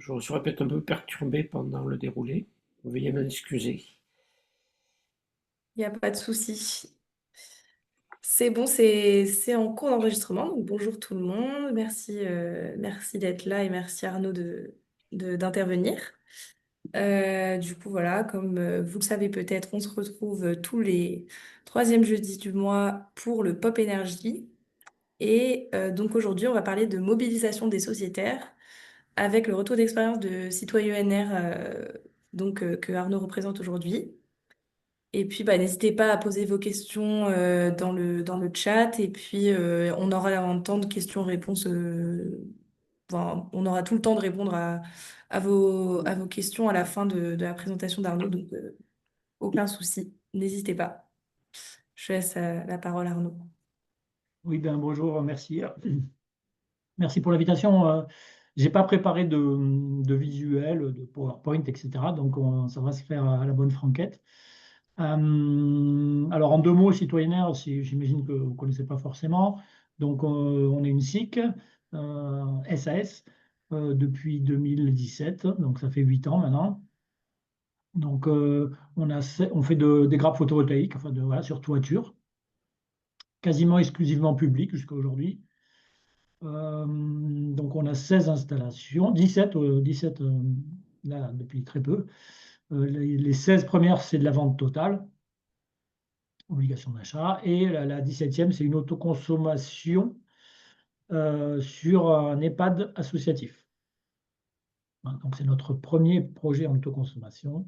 Je serai peut-être un peu perturbé pendant le déroulé. Veuillez m'en excuser. Il n'y a pas de souci. C'est bon, c'est en cours d'enregistrement. Donc bonjour tout le monde. Merci d'être là et merci Arnaud d'intervenir. Du coup, voilà, comme vous le savez peut-être, on se retrouve tous les troisièmes jeudis du mois pour le Pop Energy. Et donc aujourd'hui, on va parler de mobilisation des sociétaires avec le retour d'expérience de Citoyen UNR que Arnaud représente aujourd'hui. Et puis, bah, n'hésitez pas à poser vos questions dans le chat. Et puis, on aura un temps de questions-réponses. Enfin, on aura tout le temps de répondre à vos questions à la fin de la présentation d'Arnaud. Donc, aucun souci. N'hésitez pas. Je laisse la parole à Arnaud. Oui, ben bonjour, merci. Merci pour l'invitation. Je n'ai pas préparé de visuel, de PowerPoint, etc. Donc, ça va se faire à la bonne franquette. Alors, en deux mots, Citoyennaire, j'imagine que vous ne connaissez pas forcément. Donc, on est une SIC, SAS, depuis 2017. Donc, ça fait 8 ans maintenant. Donc, on fait des grappes photovoltaïques, enfin, voilà, sur toiture, quasiment exclusivement public jusqu'à aujourd'hui. Donc on a 16 installations, 17, 17 là, depuis très peu. Les 16 premières, c'est de la vente totale, obligation d'achat. Et la 17e, c'est une autoconsommation sur un EHPAD associatif. Voilà, donc c'est notre premier projet en autoconsommation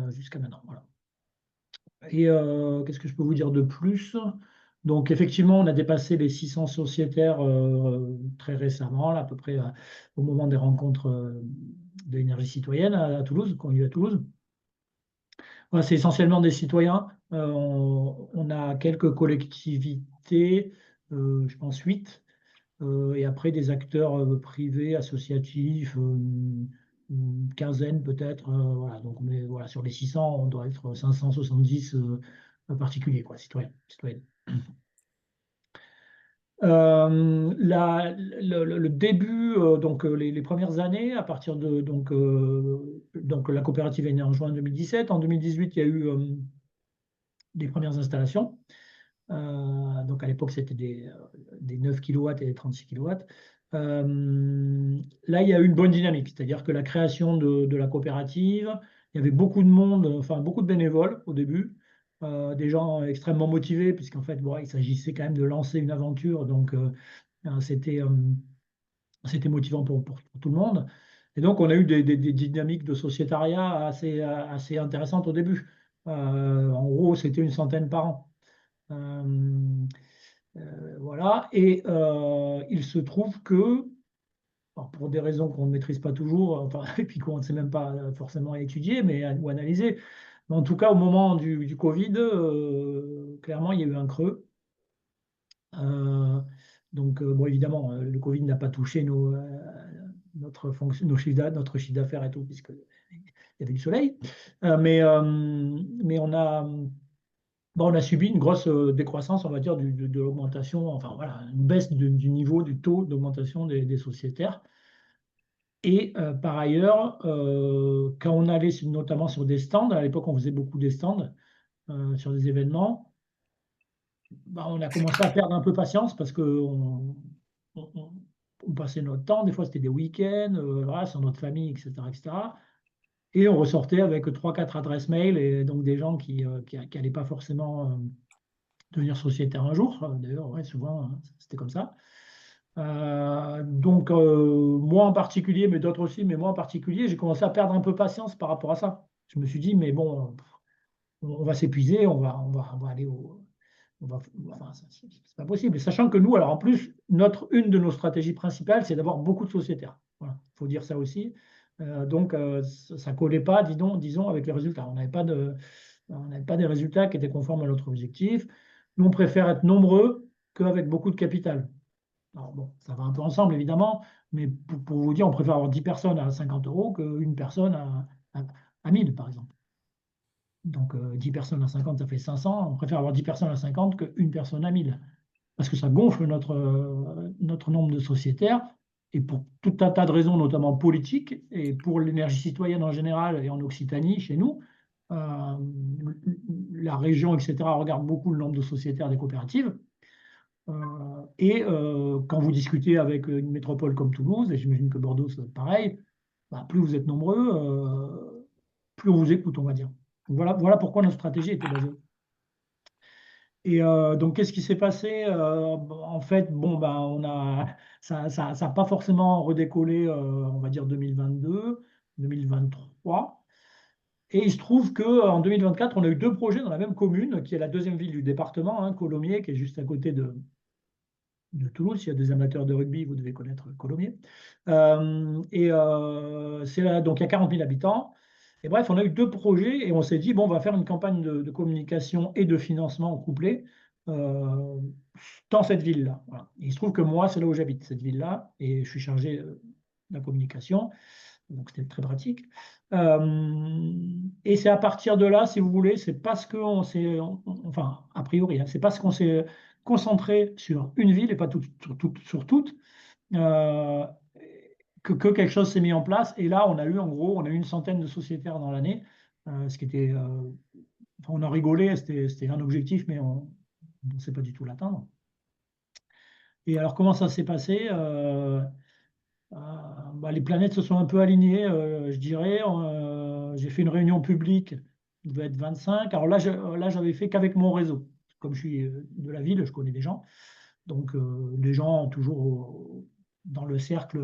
jusqu'à maintenant. Voilà. Et qu'est-ce que je peux vous dire de plus? Donc, effectivement, on a dépassé les 600 sociétaires très récemment, là, à peu près au moment des rencontres de l'énergie citoyenne à Toulouse, qu'on a eu à Toulouse. Voilà, c'est essentiellement des citoyens. On a quelques collectivités, je pense 8, et après des acteurs privés, associatifs, une quinzaine peut-être. Voilà. Donc, voilà, sur les 600, on doit être 570 particuliers, quoi, citoyens, citoyennes. Le début, donc les premières années, à partir de donc la coopérative est née en juin 2017. En 2018, il y a eu les premières installations. Donc à l'époque, c'était des 9 kW et des 36 kW. Là, il y a eu une bonne dynamique, c'est-à-dire que la création de la coopérative, il y avait beaucoup de monde, enfin beaucoup de bénévoles au début, des gens extrêmement motivés, puisqu'en fait, bon, il s'agissait quand même de lancer une aventure, donc c'était motivant pour tout le monde. Et donc, on a eu des dynamiques de sociétariat assez intéressantes au début. En gros, c'était une centaine par an. Voilà. Et il se trouve que, alors, pour des raisons qu'on ne maîtrise pas toujours, enfin, et puis qu'on ne sait même pas forcément étudier ou analyser, mais en tout cas, au moment du Covid, clairement, il y a eu un creux. Donc, bon, évidemment, le Covid n'a pas touché notre fonction, notre chiffre d'affaires et tout, puisqu'il y avait du soleil. Mais on a subi une grosse décroissance, on va dire, de l'augmentation, enfin voilà, une baisse du niveau du taux d'augmentation des sociétaires. Et par ailleurs, quand on allait notamment sur des stands, à l'époque on faisait beaucoup des stands sur des événements, bah, on a commencé à perdre un peu patience parce qu'on on passait notre temps, des fois c'était des week-ends, voilà, sur notre famille, etc., etc. Et on ressortait avec 3-4 adresses mail et donc des gens qui n'allaient pas forcément devenir sociétaire un jour. D'ailleurs, ouais, souvent, hein, c'était comme ça. Donc, moi en particulier, mais d'autres aussi, mais moi en particulier, j'ai commencé à perdre un peu patience par rapport à ça. Je me suis dit, mais bon, on va s'épuiser, on va aller au. Enfin, c'est pas possible. Sachant que nous, alors en plus, une de nos stratégies principales, c'est d'avoir beaucoup de sociétaires. Voilà, il faut dire ça aussi. Donc, ça ne collait pas, disons, avec les résultats. On n'avait pas des résultats qui étaient conformes à notre objectif. Nous, on préfère être nombreux qu'avec beaucoup de capital. Alors bon, ça va un peu ensemble, évidemment, mais pour vous dire, on préfère avoir 10 personnes à 50 euros qu'une personne à 1000, par exemple. Donc 10 personnes à 50, ça fait 500. On préfère avoir 10 personnes à 50 qu'une personne à 1000. Parce que ça gonfle notre nombre de sociétaires et pour tout un tas de raisons, notamment politiques, et pour l'énergie citoyenne en général, et en Occitanie, chez nous, la région, etc., regarde beaucoup le nombre de sociétaires des coopératives. Quand vous discutez avec une métropole comme Toulouse, et j'imagine que Bordeaux, c'est pareil, bah, plus vous êtes nombreux, plus on vous écoute, on va dire. Voilà pourquoi notre stratégie était basée. Et donc, qu'est-ce qui s'est passé? En fait, bon, ben, ça n'a pas forcément redécollé, on va dire 2022, 2023. Et il se trouve qu'en 2024, on a eu 2 projets dans la même commune, qui est la deuxième ville du département, hein, Colomiers, qui est juste à côté de Toulouse. S'il y a des amateurs de rugby, vous devez connaître Colomiers. Donc, il y a 40 000 habitants. Et bref, on a eu 2 projets et on s'est dit, bon, on va faire une campagne de communication et de financement couplé euh, dans cette ville-là. Voilà. Il se trouve que moi, c'est là où j'habite, cette ville-là, et je suis chargé de la communication. Donc, c'était très pratique. Et c'est à partir de là, si vous voulez, c'est parce qu'on s'est, enfin, a priori, hein, c'est parce qu'on s'est concentré sur une ville et pas sur toutes, euh, que quelque chose s'est mis en place. Et là, on a eu, en gros, on a eu une centaine de sociétaires dans l'année, ce qui était, enfin, on a rigolé, c'était un objectif, mais on ne sait pas du tout l'atteindre. Et alors, comment ça s'est passé? Les planètes se sont un peu alignées, je dirais. J'ai fait une réunion publique, il devait être 25. Alors là, j'avais fait qu'avec mon réseau. Comme je suis de la ville, je connais des gens. Donc, des gens toujours dans le cercle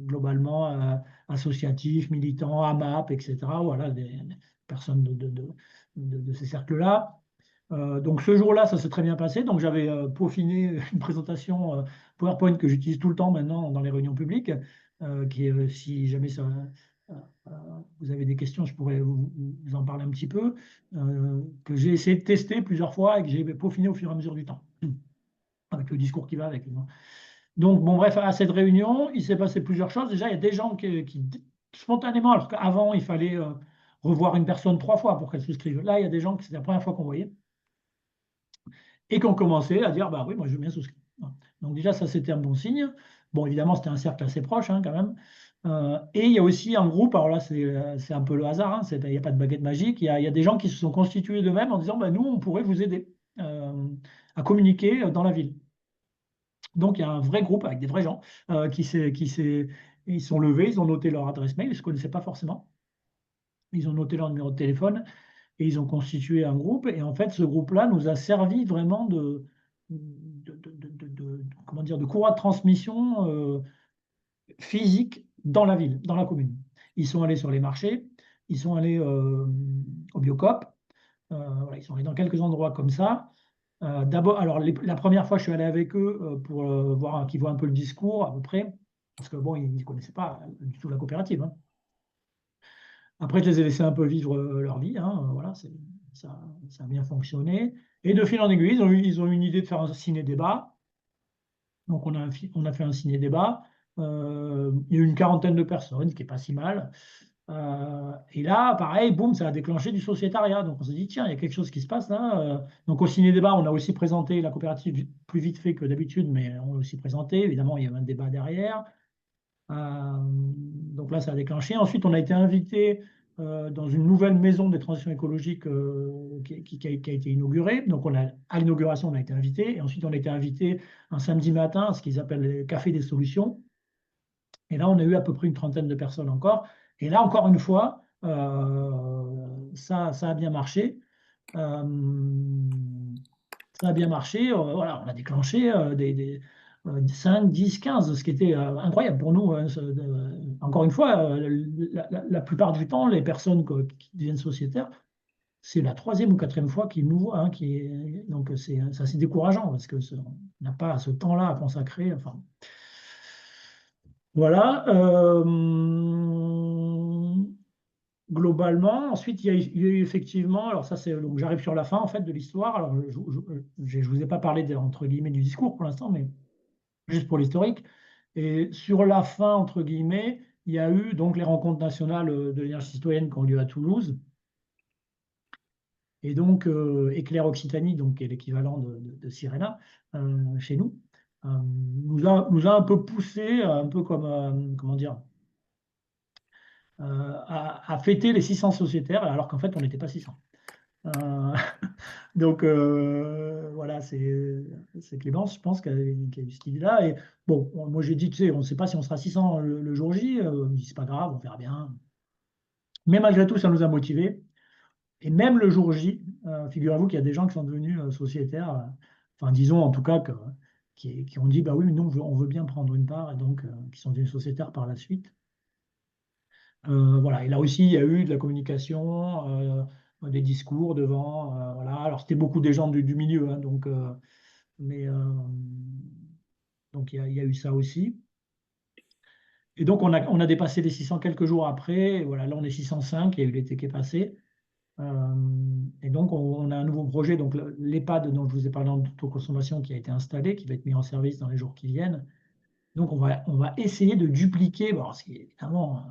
globalement associatif, militant, AMAP, etc. Voilà, des personnes de ces cercles-là. Donc ce jour-là, ça s'est très bien passé. Donc j'avais peaufiné une présentation PowerPoint que j'utilise tout le temps maintenant dans les réunions publiques, qui est, si jamais euh, euh, vous avez des questions, je pourrais vous en parler un petit peu, que j'ai essayé de tester plusieurs fois et que j'ai peaufiné au fur et à mesure du temps, avec le discours qui va avec. Donc bon, bref, à cette réunion, il s'est passé plusieurs choses. Déjà, il y a des gens qui spontanément, alors qu'avant, il fallait revoir une personne 3 fois pour qu'elle souscrive. Là, il y a des gens que c'était la première fois qu'on voyait et qui ont commencé à dire, bah oui, moi je veux bien souscrire. Donc déjà, ça c'était un bon signe. Bon, évidemment, c'était un cercle assez proche hein, quand même. Et il y a aussi un groupe, alors là c'est un peu le hasard, hein, il n'y a pas de baguette magique, il y a des gens qui se sont constitués d'eux-mêmes en disant, bah, nous, on pourrait vous aider à communiquer dans la ville. Donc il y a un vrai groupe avec des vrais gens ils sont levés, ils ont noté leur adresse mail, ils ne se connaissaient pas forcément. Ils ont noté leur numéro de téléphone et ils ont constitué un groupe. Et en fait, ce groupe-là nous a servi vraiment comment dire, de courroie de transmission physique dans la ville, dans la commune. Ils sont allés sur les marchés, ils sont allés au Biocoop, voilà, ils sont allés dans quelques endroits comme ça. D'abord, alors la première fois, je suis allé avec eux pour voir qu'ils voient un peu le discours à peu près, parce que bon, ils ne connaissaient pas du tout la coopérative. Hein. Après, je les ai laissés un peu vivre leur vie. Hein, voilà, ça a bien fonctionné. Et de fil en aiguille, ils ont eu une idée de faire un ciné-débat. Donc, on a fait un ciné-débat. Il y a eu une quarantaine de personnes, ce qui n'est pas si mal. Et là, pareil, boum, ça a déclenché du sociétariat. Donc, on s'est dit, tiens, il y a quelque chose qui se passe là. Donc, au ciné-débat, on a aussi présenté la coopérative plus vite fait que d'habitude, mais on l'a aussi présenté. Évidemment, il y avait un débat derrière. Donc là, ça a déclenché. Ensuite, on a été invité dans une nouvelle maison des transitions écologiques qui a été inaugurée. Donc, à l'inauguration, on a été invité. Et ensuite, on a été invité un samedi matin à ce qu'ils appellent le Café des Solutions. Et là, on a eu à peu près une trentaine de personnes encore. Et là, encore une fois, ça a bien marché. Euh, Ça a bien marché. Voilà, on a déclenché des 5, 10, 15, ce qui était incroyable pour nous. Hein, encore une fois, la plupart du temps, les personnes qui deviennent sociétaires, c'est la troisième ou quatrième fois qu'ils nous voient. Hein, donc, c'est assez décourageant parce que on n'a pas ce temps-là à consacrer. Enfin, voilà. Globalement, ensuite, il y a eu effectivement, alors ça c'est, donc j'arrive sur la fin en fait de l'histoire. Alors je vous ai pas parlé entre guillemets du discours pour l'instant, mais juste pour l'historique. Et sur la fin entre guillemets, il y a eu donc les rencontres nationales de l'énergie citoyenne qui ont lieu à Toulouse. Et donc Éclair Occitanie, donc qui est l'équivalent de Sirena chez nous. nous a un peu poussé, un peu comme, comment dire, à fêter les 600 sociétaires, alors qu'en fait, on n'était pas 600. Euh, donc voilà, c'est Clémence, je pense, qui a eu cette idée-là. Et bon, moi j'ai dit, tu sais, on ne sait pas si on sera 600 le jour J. On me dit, c'est pas grave, on verra bien. Mais malgré tout, ça nous a motivés. Et même le jour J, figurez-vous qu'il y a des gens qui sont devenus sociétaires, enfin disons en tout cas qui ont dit, bah oui, nous on veut bien prendre une part, et donc qui sont devenus sociétaires par la suite. Voilà. Et là aussi, il y a eu de la communication, des discours devant. Voilà. Alors, c'était beaucoup des gens du milieu, hein, mais, donc il y a eu ça aussi. Et donc, on a dépassé les 600 quelques jours après. Et voilà, là, on est 605, il y a eu l'été qui est passé. Et donc, on a un nouveau projet, donc l'EHPAD dont je vous ai parlé en autoconsommation qui a été installé, qui va être mis en service dans les jours qui viennent. Donc, on va essayer de dupliquer, bon, c'est évidemment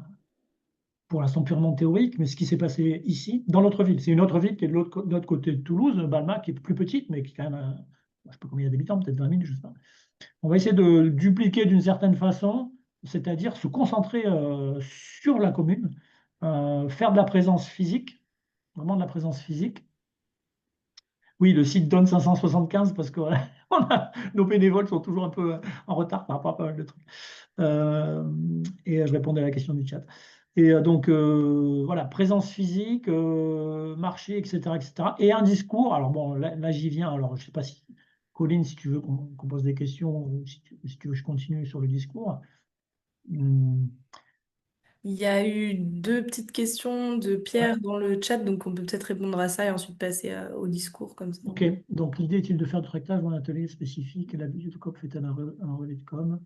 pour l'instant purement théorique, mais ce qui s'est passé ici, dans notre ville. C'est une autre ville qui est de l'autre côté de Toulouse, Balma, qui est plus petite, mais qui est quand même, je ne sais pas combien il y a d'habitants, peut-être 20 000, je ne sais pas. On va essayer de dupliquer d'une certaine façon, c'est-à-dire se concentrer sur la commune, faire de la présence physique, vraiment de la présence physique. Oui, le site donne 575 parce que nos bénévoles sont toujours un peu en retard par rapport à pas mal de trucs. Et je répondais à la question du chat. Et donc, voilà, présence physique, marché, etc., etc. Et un discours. Alors, bon, là j'y viens. Alors, je ne sais pas si, Colline, si tu veux qu'on pose des questions ou si tu veux que je continue sur le discours. Hum, Il y a eu deux petites questions de ouais, Pierre dans le chat, donc on peut peut-être répondre à ça et ensuite passer au discours comme ça. ok. Donc, l'idée est-il de faire du tractage dans un atelier spécifique et la Biotocop fait-elle un relais de com?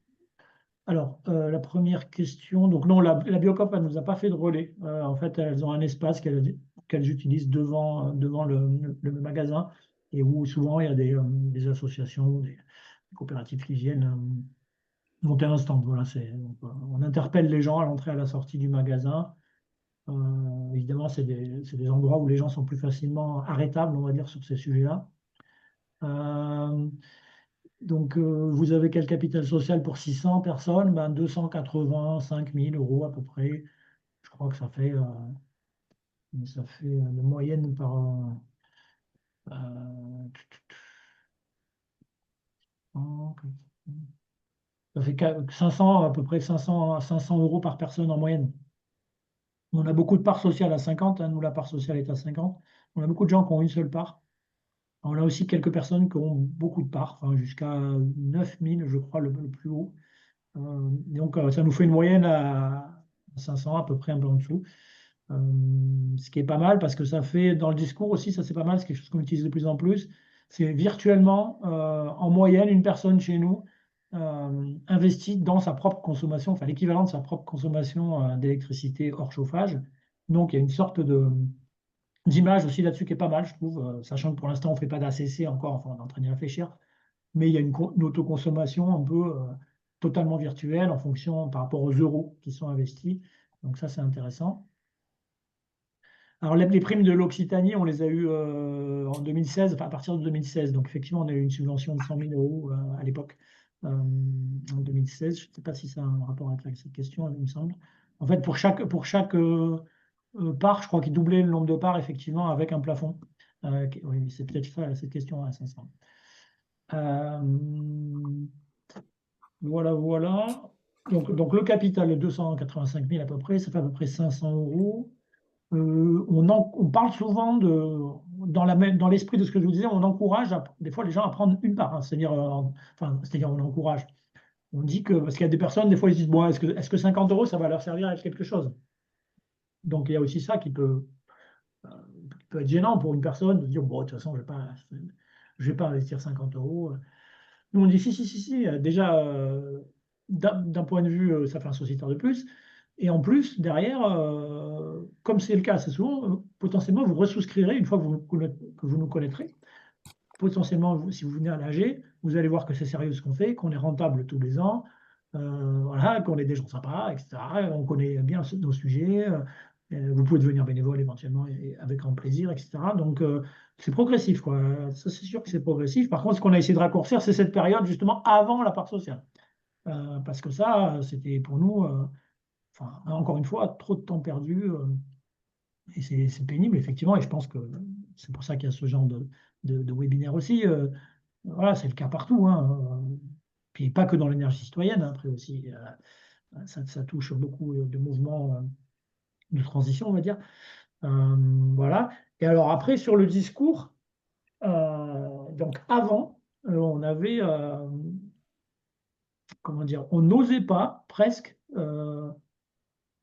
Alors, la première question, donc non, la Biocop, elle ne nous a pas fait de relais. En fait, elles ont un espace qu'elles utilisent devant le magasin et où souvent il y a des associations, des coopératives qui viennent monter un stand. Voilà, donc, on interpelle les gens à l'entrée et à la sortie du magasin. Évidemment, c'est des endroits où les gens sont plus facilement arrêtables, on va dire, sur ces sujets-là. Donc, vous avez quel capital social pour 600 personnes? Ben, 285 000 euros à peu près. Je crois que ça fait de moyenne par. Euh, ça fait 500, à peu près 500 euros par personne en moyenne. On a beaucoup de parts sociales à 50, hein, nous la part sociale est à 50. On a beaucoup de gens qui ont une seule part. On a aussi quelques personnes qui ont beaucoup de parts, enfin, jusqu'à 9 000, je crois, le plus haut. Donc, ça nous fait une moyenne à 500, à peu près un peu en dessous. Ce qui est pas mal parce que ça fait, dans le discours aussi, ça c'est pas mal, c'est quelque chose qu'on utilise de plus en plus. C'est virtuellement, en moyenne, une personne chez nous investit dans sa propre consommation, enfin l'équivalent de sa propre consommation d'électricité hors chauffage. Donc, il y a une sorte d'image aussi là-dessus qui est pas mal, je trouve, sachant que pour l'instant, on ne fait pas d'ACC encore, enfin, on est en train d'y réfléchir, mais il y a une autoconsommation un peu totalement virtuelle en fonction par rapport aux euros qui sont investis. Donc ça, c'est intéressant. Alors les primes de l'Occitanie, on les a eues en 2016, enfin à partir de 2016. Donc effectivement, on a eu une subvention de 100 000 euros à l'époque, en 2016. Je ne sais pas si ça a un rapport avec cette question, il me semble. En fait, pour chaque part, je crois qu'il doublait le nombre de parts, effectivement, avec un plafond. Oui, c'est peut-être ça, cette question à 500. Voilà, voilà. Donc le capital est 285 000 à peu près, ça fait à peu près 500 euros. On parle souvent dans l'esprit de ce que je vous disais, on encourage des fois les gens à prendre une part, hein, c'est-à-dire, on encourage. On dit que, parce qu'il y a des personnes, des fois ils se disent, bon, est-ce que 50 euros, ça va leur servir à quelque chose? Donc il y a aussi ça qui peut être gênant pour une personne de dire, bon, de toute façon, je vais pas investir 50 euros. Nous, on dit si. Déjà, d'un point de vue, ça fait un sociétaire de plus. Et en plus, derrière, comme c'est le cas assez souvent, potentiellement, vous resouscrirez une fois que vous nous connaîtrez. Potentiellement, si vous venez à l'AG, vous allez voir que c'est sérieux ce qu'on fait, qu'on est rentable tous les ans, voilà, qu'on est des gens sympas, etc. On connaît bien nos sujets. Vous pouvez devenir bénévole éventuellement et avec grand plaisir, etc. Donc, c'est progressif, quoi. Ça, c'est sûr que c'est progressif. Par contre, ce qu'on a essayé de raccourcir, c'est cette période justement avant la part sociale. Parce que ça, c'était pour nous, enfin, encore une fois, trop de temps perdu. Et c'est pénible, effectivement. Et je pense que c'est pour ça qu'il y a ce genre de webinaire aussi. Voilà, c'est le cas partout, hein. Puis pas que dans l'énergie citoyenne, hein, après aussi. Ça touche beaucoup de mouvements de transition, on va dire. Voilà. Et alors après, sur le discours, donc avant, on avait, comment dire, on n'osait pas presque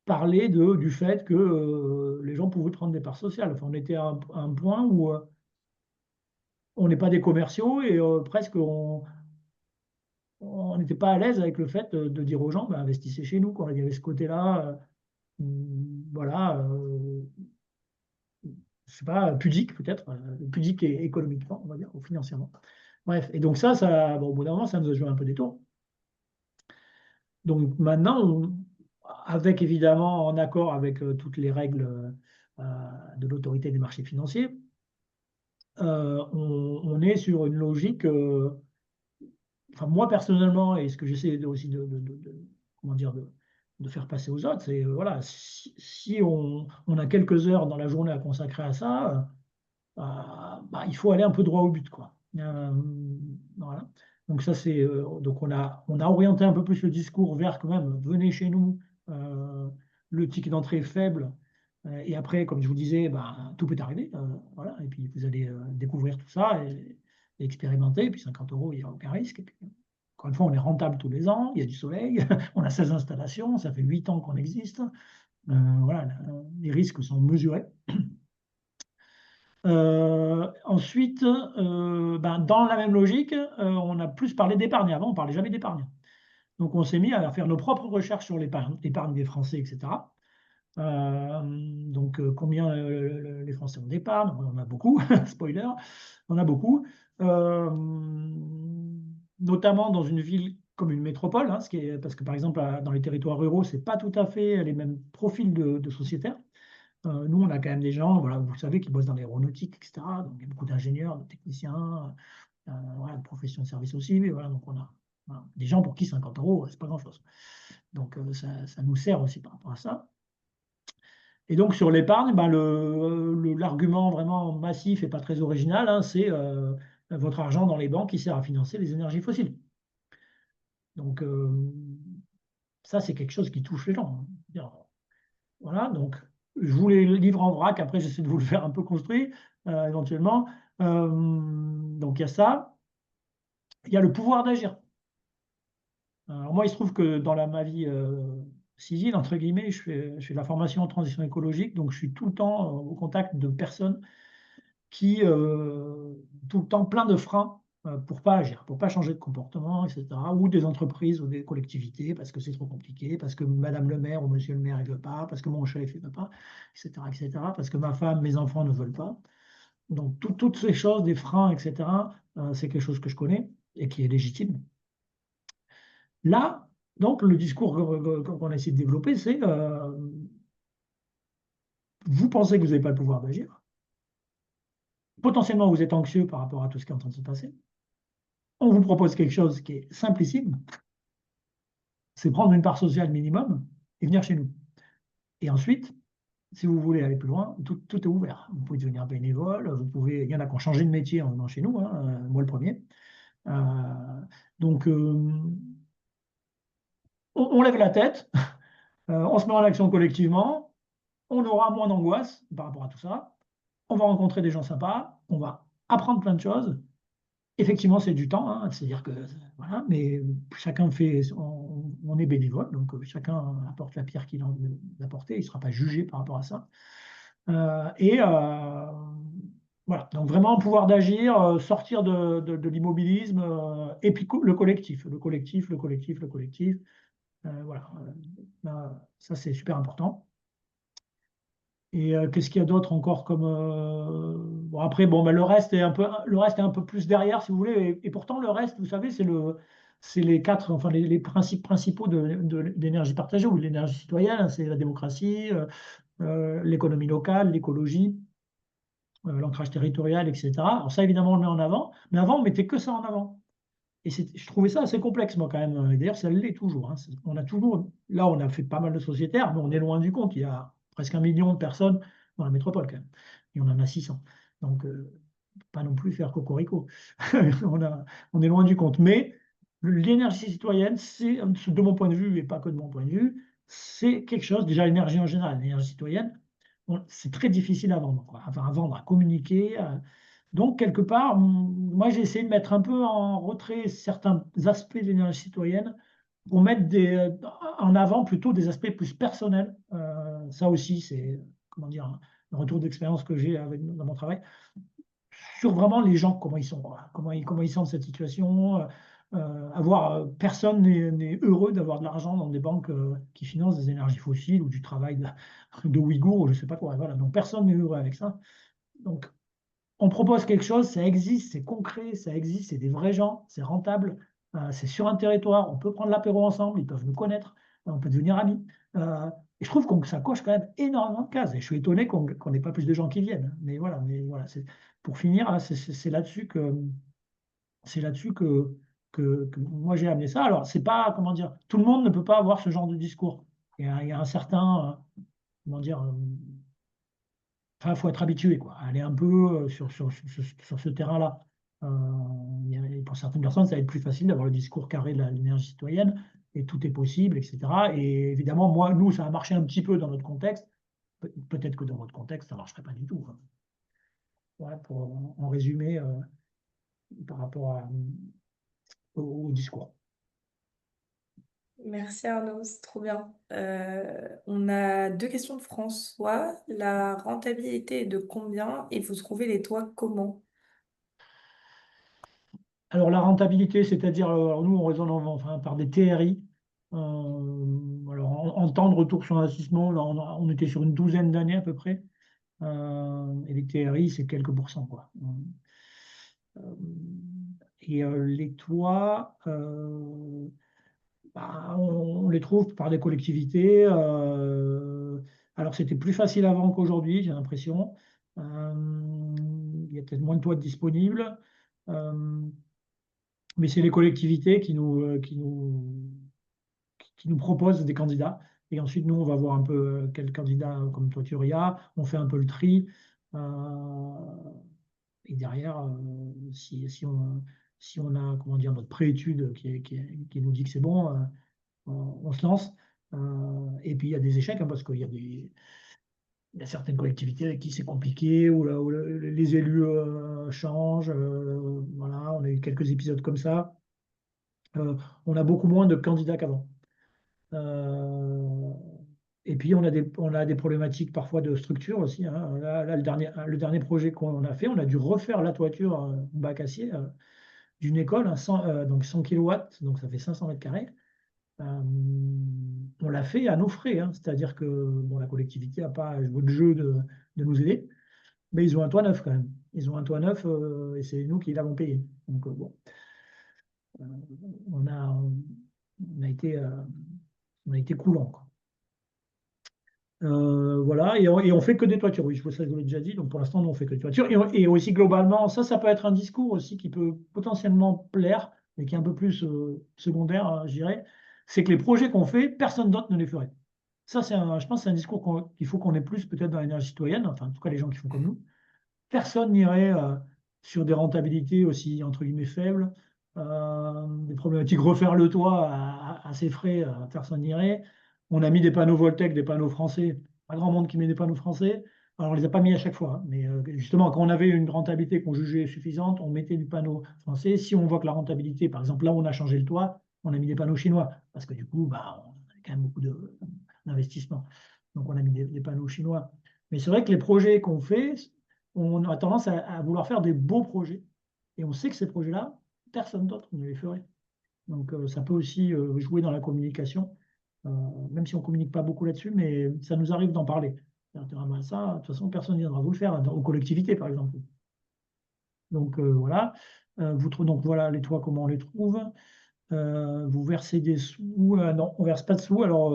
parler du fait que les gens pouvaient prendre des parts sociales. Enfin, on était à un point où on n'est pas des commerciaux et presque on n'était pas à l'aise avec le fait de dire aux gens, bah, investissez chez nous, quoi. Il y avait ce côté-là, voilà, je sais pas, pudique peut-être, pudique et économiquement, on va dire, ou financièrement. Bref, et donc ça bon, au bout d'un moment, ça nous a joué un peu des tours. Donc maintenant, avec évidemment en accord avec toutes les règles de l'autorité des marchés financiers, on est sur une logique, enfin moi personnellement, et ce que j'essaie aussi comment dire, de faire passer aux autres, c'est voilà, si on a quelques heures dans la journée à consacrer à ça, bah, il faut aller un peu droit au but, quoi. Voilà. Donc ça, c'est donc on a orienté un peu plus le discours vers quand même, venez chez nous, le ticket d'entrée est faible, et après, comme je vous disais, bah, tout peut arriver, voilà, et puis vous allez découvrir tout ça et expérimenter, et puis 50 euros, il n'y a aucun risque. Et puis, encore une fois, on est rentable tous les ans, il y a du soleil, on a 16 installations, ça fait 8 ans qu'on existe, voilà, les risques sont mesurés. Ensuite, ben, dans la même logique, on a plus parlé d'épargne. Avant, on ne parlait jamais d'épargne. Donc, on s'est mis à faire nos propres recherches sur l'épargne des Français, etc. Donc, combien les Français ont d'épargne? On en a beaucoup, spoiler, on a beaucoup. Notamment dans une ville comme une métropole, hein, parce que par exemple, dans les territoires ruraux, ce n'est pas tout à fait les mêmes profils de sociétaires. Nous, on a quand même des gens, voilà, vous savez, qui bossent dans l'aéronautique, etc. Donc, il y a beaucoup d'ingénieurs, de techniciens, voilà, de professions de service aussi. Mais voilà, donc on a voilà, des gens pour qui 50 euros, c'est pas grand-chose. Donc, ça nous sert aussi par rapport à ça. Et donc, sur l'épargne, ben, l'argument vraiment massif et pas très original, hein, c'est votre argent dans les banques qui sert à financer les énergies fossiles. Donc, ça, c'est quelque chose qui touche les gens, hein. Voilà, donc je vous les livre en vrac, après j'essaie de vous le faire un peu construit, éventuellement. Donc il y a ça. Il y a le pouvoir d'agir. Alors moi, il se trouve que dans ma vie civile, entre guillemets, je fais de la formation en transition écologique, donc je suis tout le temps au contact de personnes qui, tout le temps, plein de freins pour pas agir, pour pas changer de comportement, etc. Ou des entreprises ou des collectivités, parce que c'est trop compliqué, parce que madame le maire ou monsieur le maire ne veut pas, parce que mon chef ne veut pas, etc., etc., parce que ma femme, mes enfants ne veulent pas. Donc, toutes ces choses, des freins, etc., c'est quelque chose que je connais et qui est légitime. Là, donc, le discours qu'on essaie de développer, c'est vous pensez que vous n'avez pas le pouvoir d'agir. Potentiellement, vous êtes anxieux par rapport à tout ce qui est en train de se passer. On vous propose quelque chose qui est simplissime, c'est prendre une part sociale minimum et venir chez nous. Et ensuite, si vous voulez aller plus loin, tout est ouvert. Vous pouvez devenir bénévole, il y en a qui ont changé de métier en venant chez nous, hein, moi le premier. Donc, on lève la tête, on se met en action collectivement, on aura moins d'angoisse par rapport à tout ça, on va rencontrer des gens sympas, on va apprendre plein de choses. Effectivement, c'est du temps, hein, c'est-à-dire que voilà, mais chacun fait, on est bénévole, donc chacun apporte la pierre qu'il a envie d'apporter, il ne sera pas jugé par rapport à ça. Voilà, donc vraiment pouvoir d'agir, sortir de l'immobilisme, et puis le collectif, voilà, ça c'est super important. Et qu'est-ce qu'il y a d'autre encore comme bon après bon bah, le reste est un peu plus derrière si vous voulez et pourtant le reste vous savez c'est enfin, les principes principaux de l'énergie partagée ou de l'énergie citoyenne. C'est la démocratie, l'économie locale, l'écologie, l'ancrage territorial, etc. Alors ça, évidemment, on le met en avant, mais avant, on mettait que ça en avant. Et je trouvais ça assez complexe, moi, quand même. Et d'ailleurs, ça l'est toujours, hein. On a toujours, là, on a fait pas mal de sociétaires, mais on est loin du compte. Il y a presque 1 million de personnes dans la métropole, quand même. Et on en a 600. Donc, pas non plus faire cocorico. On est loin du compte. Mais l'énergie citoyenne, c'est, de mon point de vue, et pas que de mon point de vue, c'est quelque chose, déjà l'énergie en général, l'énergie citoyenne, c'est très difficile à vendre, quoi. Enfin, à vendre, à communiquer. Donc, quelque part, moi, j'ai essayé de mettre un peu en retrait certains aspects de l'énergie citoyenne pour mettre en avant plutôt des aspects plus personnels. Ça aussi, c'est, comment dire, un retour d'expérience que j'ai dans mon travail sur vraiment les gens, comment ils sont, quoi. Comment ils sentent cette situation. Personne n'est heureux d'avoir de l'argent dans des banques qui financent des énergies fossiles ou du travail de Ouïghours ou je ne sais pas quoi. Voilà. Donc personne n'est heureux avec ça. Donc on propose quelque chose, ça existe, c'est concret, ça existe, c'est des vrais gens, c'est rentable, c'est sur un territoire, on peut prendre l'apéro ensemble, ils peuvent nous connaître, on peut devenir amis. Et je trouve que ça coche quand même énormément de cases. Et je suis étonné qu'on n'ait pas plus de gens qui viennent. Mais voilà, pour finir, hein, c'est là-dessus que moi j'ai amené ça. Alors, c'est pas, comment dire, tout le monde ne peut pas avoir ce genre de discours. Il y a un certain, comment dire, enfin, il faut être habitué, quoi, à aller un peu sur ce terrain-là. Pour certaines personnes, ça va être plus facile d'avoir le discours carré de l'énergie citoyenne, et tout est possible, etc. Et évidemment, nous, ça a marché un petit peu dans notre contexte. Peut-être que dans votre contexte, ça ne marcherait pas du tout, hein. Voilà, pour en résumer par rapport au discours. Merci Arnaud, c'est trop bien. On a 2 questions de François. La rentabilité est de combien et vous trouvez les toits comment? Alors, la rentabilité, c'est-à-dire, nous, on raisonne enfin, par des TRI. Alors, en temps de retour sur investissement, là, on était sur une 12aine d'années à peu près. Et les TRI, c'est quelques pourcents, quoi. Et les toits, on les trouve par des collectivités. Alors, c'était plus facile avant qu'aujourd'hui, j'ai l'impression. Il y a peut-être moins de toits disponibles. Mais c'est les collectivités qui nous proposent des candidats. Et ensuite, nous, on va voir un peu quel candidat comme toiture il y a. On fait un peu le tri. Et derrière, si on a, comment dire, notre préétude qui nous dit que c'est bon, on se lance. Et puis, il y a des échecs, hein, parce qu'il y a il y a certaines collectivités avec qui c'est compliqué, où les élus changent. Voilà, on a eu quelques épisodes comme ça. On a beaucoup moins de candidats qu'avant. Et puis, on a des problématiques parfois de structure aussi, hein. Là, le dernier projet qu'on a fait, on a dû refaire la toiture en bac acier d'une école, hein, donc 100 kW, donc ça fait 500 mètres carrés. On l'a fait à nos frais, hein. C'est-à-dire que bon, la collectivité n'a pas joué le jeu de nous aider, mais ils ont un toit neuf quand même. Ils ont un toit neuf et c'est nous qui l'avons payé. Donc bon, euh, on a, on a été coulant, quoi. Voilà, et on fait que des toitures. Oui, ça, je vous l'ai déjà dit. Donc pour l'instant, nous, on fait que des toitures. Et aussi globalement, ça peut être un discours aussi qui peut potentiellement plaire, mais qui est un peu plus secondaire, hein, je dirais. C'est que les projets qu'on fait, personne d'autre ne les ferait. Ça, je pense que c'est un discours qu'il faut qu'on ait plus peut-être dans l'énergie citoyenne, enfin en tout cas les gens qui font comme nous. Personne n'irait sur des rentabilités aussi, entre guillemets, faibles, des problématiques, refaire le toit à ses frais, personne n'irait. On a mis des panneaux Voltec, des panneaux français, pas grand monde qui met des panneaux français. Alors on les a pas mis à chaque fois, hein, mais justement, quand on avait une rentabilité qu'on jugeait suffisante, on mettait du panneau français. Si on voit que la rentabilité, par exemple, là où on a changé le toit, on a mis des panneaux chinois, parce que du coup, bah, on a quand même beaucoup d'investissement. Donc on a mis des panneaux chinois. Mais c'est vrai que les projets qu'on fait, on a tendance à vouloir faire des beaux projets. Et on sait que ces projets-là, personne d'autre ne les ferait. Donc ça peut aussi jouer dans la communication, euh, même si on ne communique pas beaucoup là-dessus, mais ça nous arrive d'en parler. C'est-à-dire, ben, ça, de toute façon, personne ne viendra vous le faire, aux collectivités, par exemple. Donc voilà. Donc voilà les toits, comment on les trouve. Vous versez des sous? Non, on ne verse pas de sous. Alors,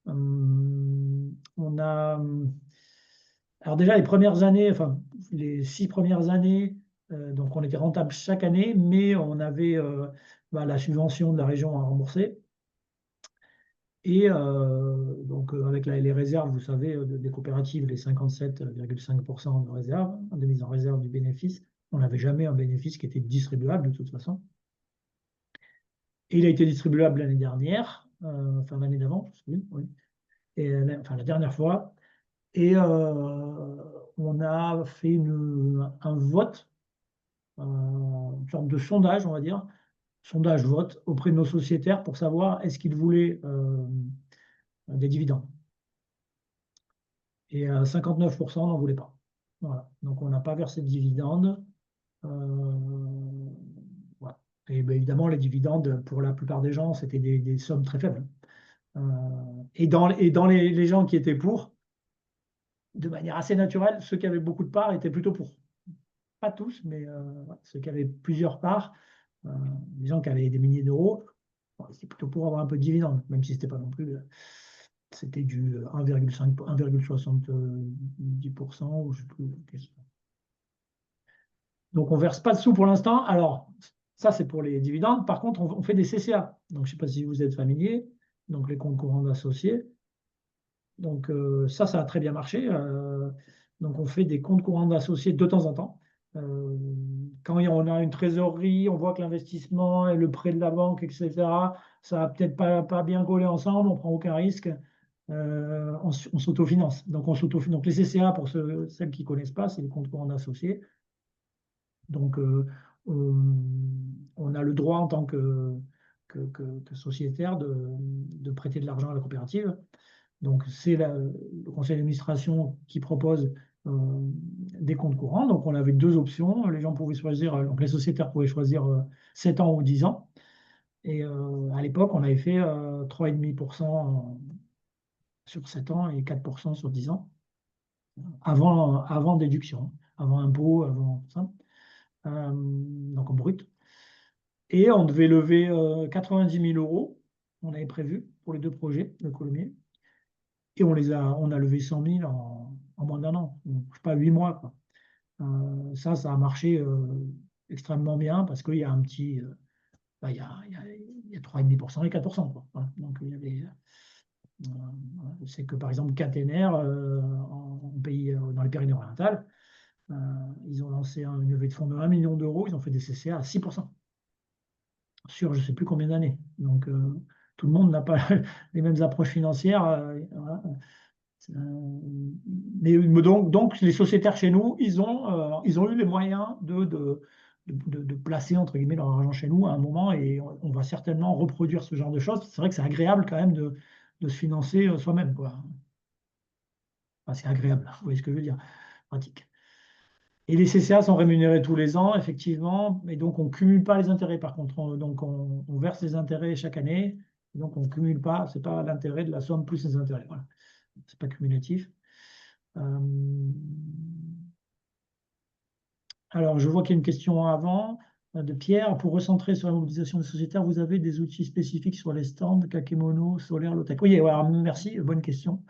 on a. Alors déjà, les premières années, enfin, les 6 premières années, donc on était rentable chaque année, mais on avait la subvention de la région à rembourser. Et donc, avec les réserves, vous savez, des coopératives, les 57,5% de réserve, de mise en réserve du bénéfice, on n'avait jamais un bénéfice qui était distribuable de toute façon. Et il a été distribuable l'année dernière, enfin l'année d'avant, oui, et, enfin la dernière fois. Et on a fait un vote, une sorte de sondage, on va dire, sondage-vote auprès de nos sociétaires pour savoir est-ce qu'ils voulaient des dividendes. Et 59% n'en voulaient pas. Voilà. Donc on n'a pas versé de dividendes. Voilà. Et ben, évidemment, les dividendes, pour la plupart des gens, c'était des sommes très faibles. Et dans les gens qui étaient pour, de manière assez naturelle, ceux qui avaient beaucoup de parts étaient plutôt pour. Pas tous, mais ceux qui avaient plusieurs parts, les gens qui avaient des milliers d'euros, c'était plutôt pour avoir un peu de dividendes, même si c'était pas non plus. C'était du 1,5, 1,70%, ou je sais plus. Donc, on ne verse pas de sous pour l'instant. Alors, ça, c'est pour les dividendes. Par contre, on fait des CCA. Donc, je ne sais pas si vous êtes familier. Donc, les comptes courants d'associés. Donc, ça a très bien marché. Donc, on fait des comptes courants d'associés de temps en temps. Quand on a une trésorerie, on voit que l'investissement et le prêt de la banque, etc., ça va peut-être pas bien coller ensemble, on ne prend aucun risque. On s'autofinance. Donc, donc, les CCA, pour celles qui ne connaissent pas, c'est les comptes courants d'associés. Donc, on a le droit en tant que sociétaire de prêter de l'argent à la coopérative. Donc, c'est le conseil d'administration qui propose des comptes courants. Donc, on avait deux options. Les gens pouvaient choisir, donc les sociétaires pouvaient choisir 7 ans ou 10 ans. Et à l'époque, on avait fait 3,5% sur 7 ans et 4% sur 10 ans, avant déduction, avant impôt, avant ça. Donc en brut. Et on devait lever 90 000 euros, on avait prévu pour les deux projets de Colomiers. Et on a levé 100 000 en moins d'un an, donc, je sais pas, 8 mois, quoi. Ça a marché extrêmement bien parce qu'il y a un petit. Il y a 3,5% et 4%, quoi. Voilà. Donc il y avait. C'est que par exemple, Caténaire, dans les Pyrénées-Orientales, ils ont lancé une levée de fonds de 1 million d'euros, ils ont fait des CCA à 6% sur je ne sais plus combien d'années. Donc, tout le monde n'a pas les mêmes approches financières. Voilà. Mais donc, les sociétaires chez nous, ils ont eu les moyens de placer, entre guillemets, leur argent chez nous à un moment, et on va certainement reproduire ce genre de choses. C'est vrai que c'est agréable quand même de se financer soi-même, quoi. Enfin, c'est agréable, vous voyez ce que je veux dire, pratique. Et les CCA sont rémunérés tous les ans, effectivement, et donc on ne cumule pas les intérêts. Par contre, on verse les intérêts chaque année, donc on ne cumule pas, ce n'est pas l'intérêt de la somme plus les intérêts. Voilà. Ce n'est pas cumulatif. Alors, je vois qu'il y a une question avant de Pierre. Pour recentrer sur la mobilisation des sociétaires, vous avez des outils spécifiques sur les stands, Kakemono, Solaire, Lotec? Oui, alors, merci, bonne question.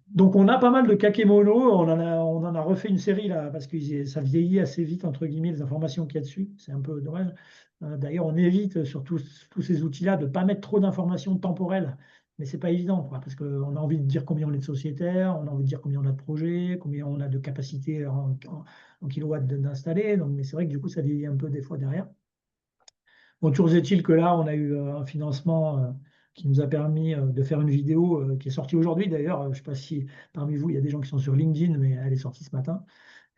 Donc, on a pas mal de kakémono. On en a refait une série là, parce que ça vieillit assez vite, entre guillemets, les informations qu'il y a dessus. C'est un peu dommage. D'ailleurs, on évite sur tous ces outils-là de ne pas mettre trop d'informations temporelles. Mais ce n'est pas évident, quoi, parce qu'on a envie de dire combien on est de sociétaires, on a envie de dire combien on a de projets, combien on a de capacité en kilowatts d'installer. Mais c'est vrai que du coup, ça vieillit un peu des fois derrière. Bon, toujours est-il que là, on a eu un financement qui nous a permis de faire une vidéo qui est sortie aujourd'hui d'ailleurs. Je ne sais pas si parmi vous, il y a des gens qui sont sur LinkedIn, mais elle est sortie ce matin.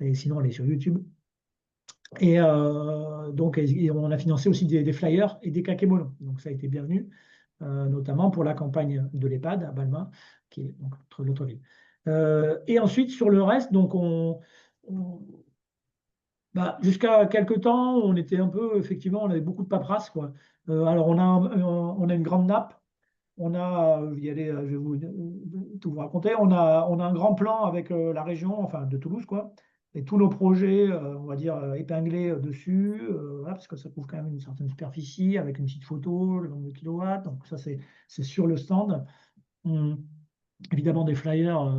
Et sinon, elle est sur YouTube. Et donc, on a financé aussi des flyers et des kakémonos. Donc, ça a été bienvenu, notamment pour la campagne de l'EHPAD à Balma, qui est donc l'autre ville. Et ensuite, sur le reste, donc jusqu'à quelques temps, on était un peu, effectivement, on avait beaucoup de paperasse, quoi. Alors, on a une grande nappe. On a, je vais tout vous raconter, on a un grand plan avec la région, enfin de Toulouse, quoi. et tous nos projets, on va dire, épinglés dessus, voilà, parce que ça couvre quand même une certaine superficie avec une petite photo, le nombre de kilowatts. Donc ça, c'est sur le stand. Évidemment, des flyers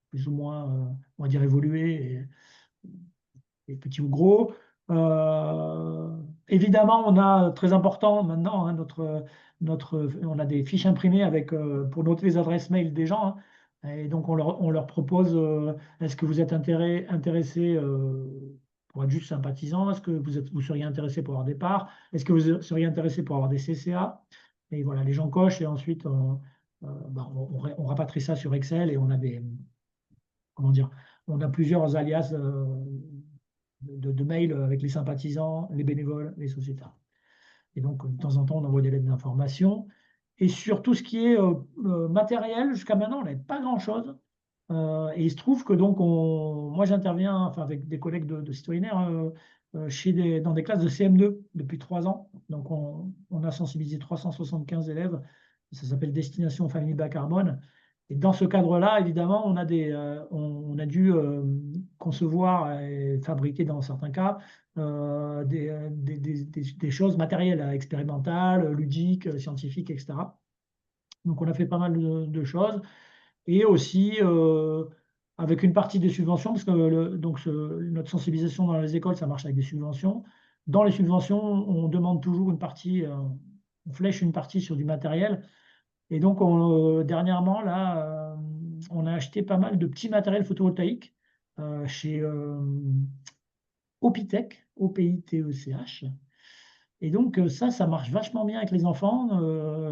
plus ou moins, on va dire, évolués et petits ou gros. Évidemment, on a très important maintenant, hein, on a des fiches imprimées avec, pour noter les adresses mail des gens, hein. Et donc, on leur propose, est-ce que vous êtes intéressé pour être juste sympathisant? Est-ce que vous seriez intéressé pour avoir des parts? Est-ce que vous seriez intéressé pour avoir des CCA? Et voilà, les gens cochent et ensuite, on rapatrie ça sur Excel et on a comment dire, on a plusieurs alias de mails avec les sympathisants, les bénévoles, les sociétaires. Et donc, de temps en temps, on envoie des lettres d'information. Et sur tout ce qui est matériel, jusqu'à maintenant, on n'avait pas grand-chose. Et il se trouve que donc, moi, j'interviens enfin, avec des collègues de citoyennaires dans des classes de CM2 depuis 3 ans. Donc, on a sensibilisé 375 élèves. Ça s'appelle Destination Famille Bas Carbone. Et dans ce cadre-là, évidemment, on a dû concevoir et fabriquer, dans certains cas, des choses matérielles, expérimentales, ludiques, scientifiques, etc. Donc, on a fait pas mal de choses. Et aussi avec une partie des subventions, parce que notre sensibilisation dans les écoles, ça marche avec des subventions. Dans les subventions, on demande toujours une partie, on flèche une partie sur du matériel. Et donc, dernièrement, là, on a acheté pas mal de petits matériels photovoltaïques chez Opitech, OPITECH. Et donc, ça marche vachement bien avec les enfants.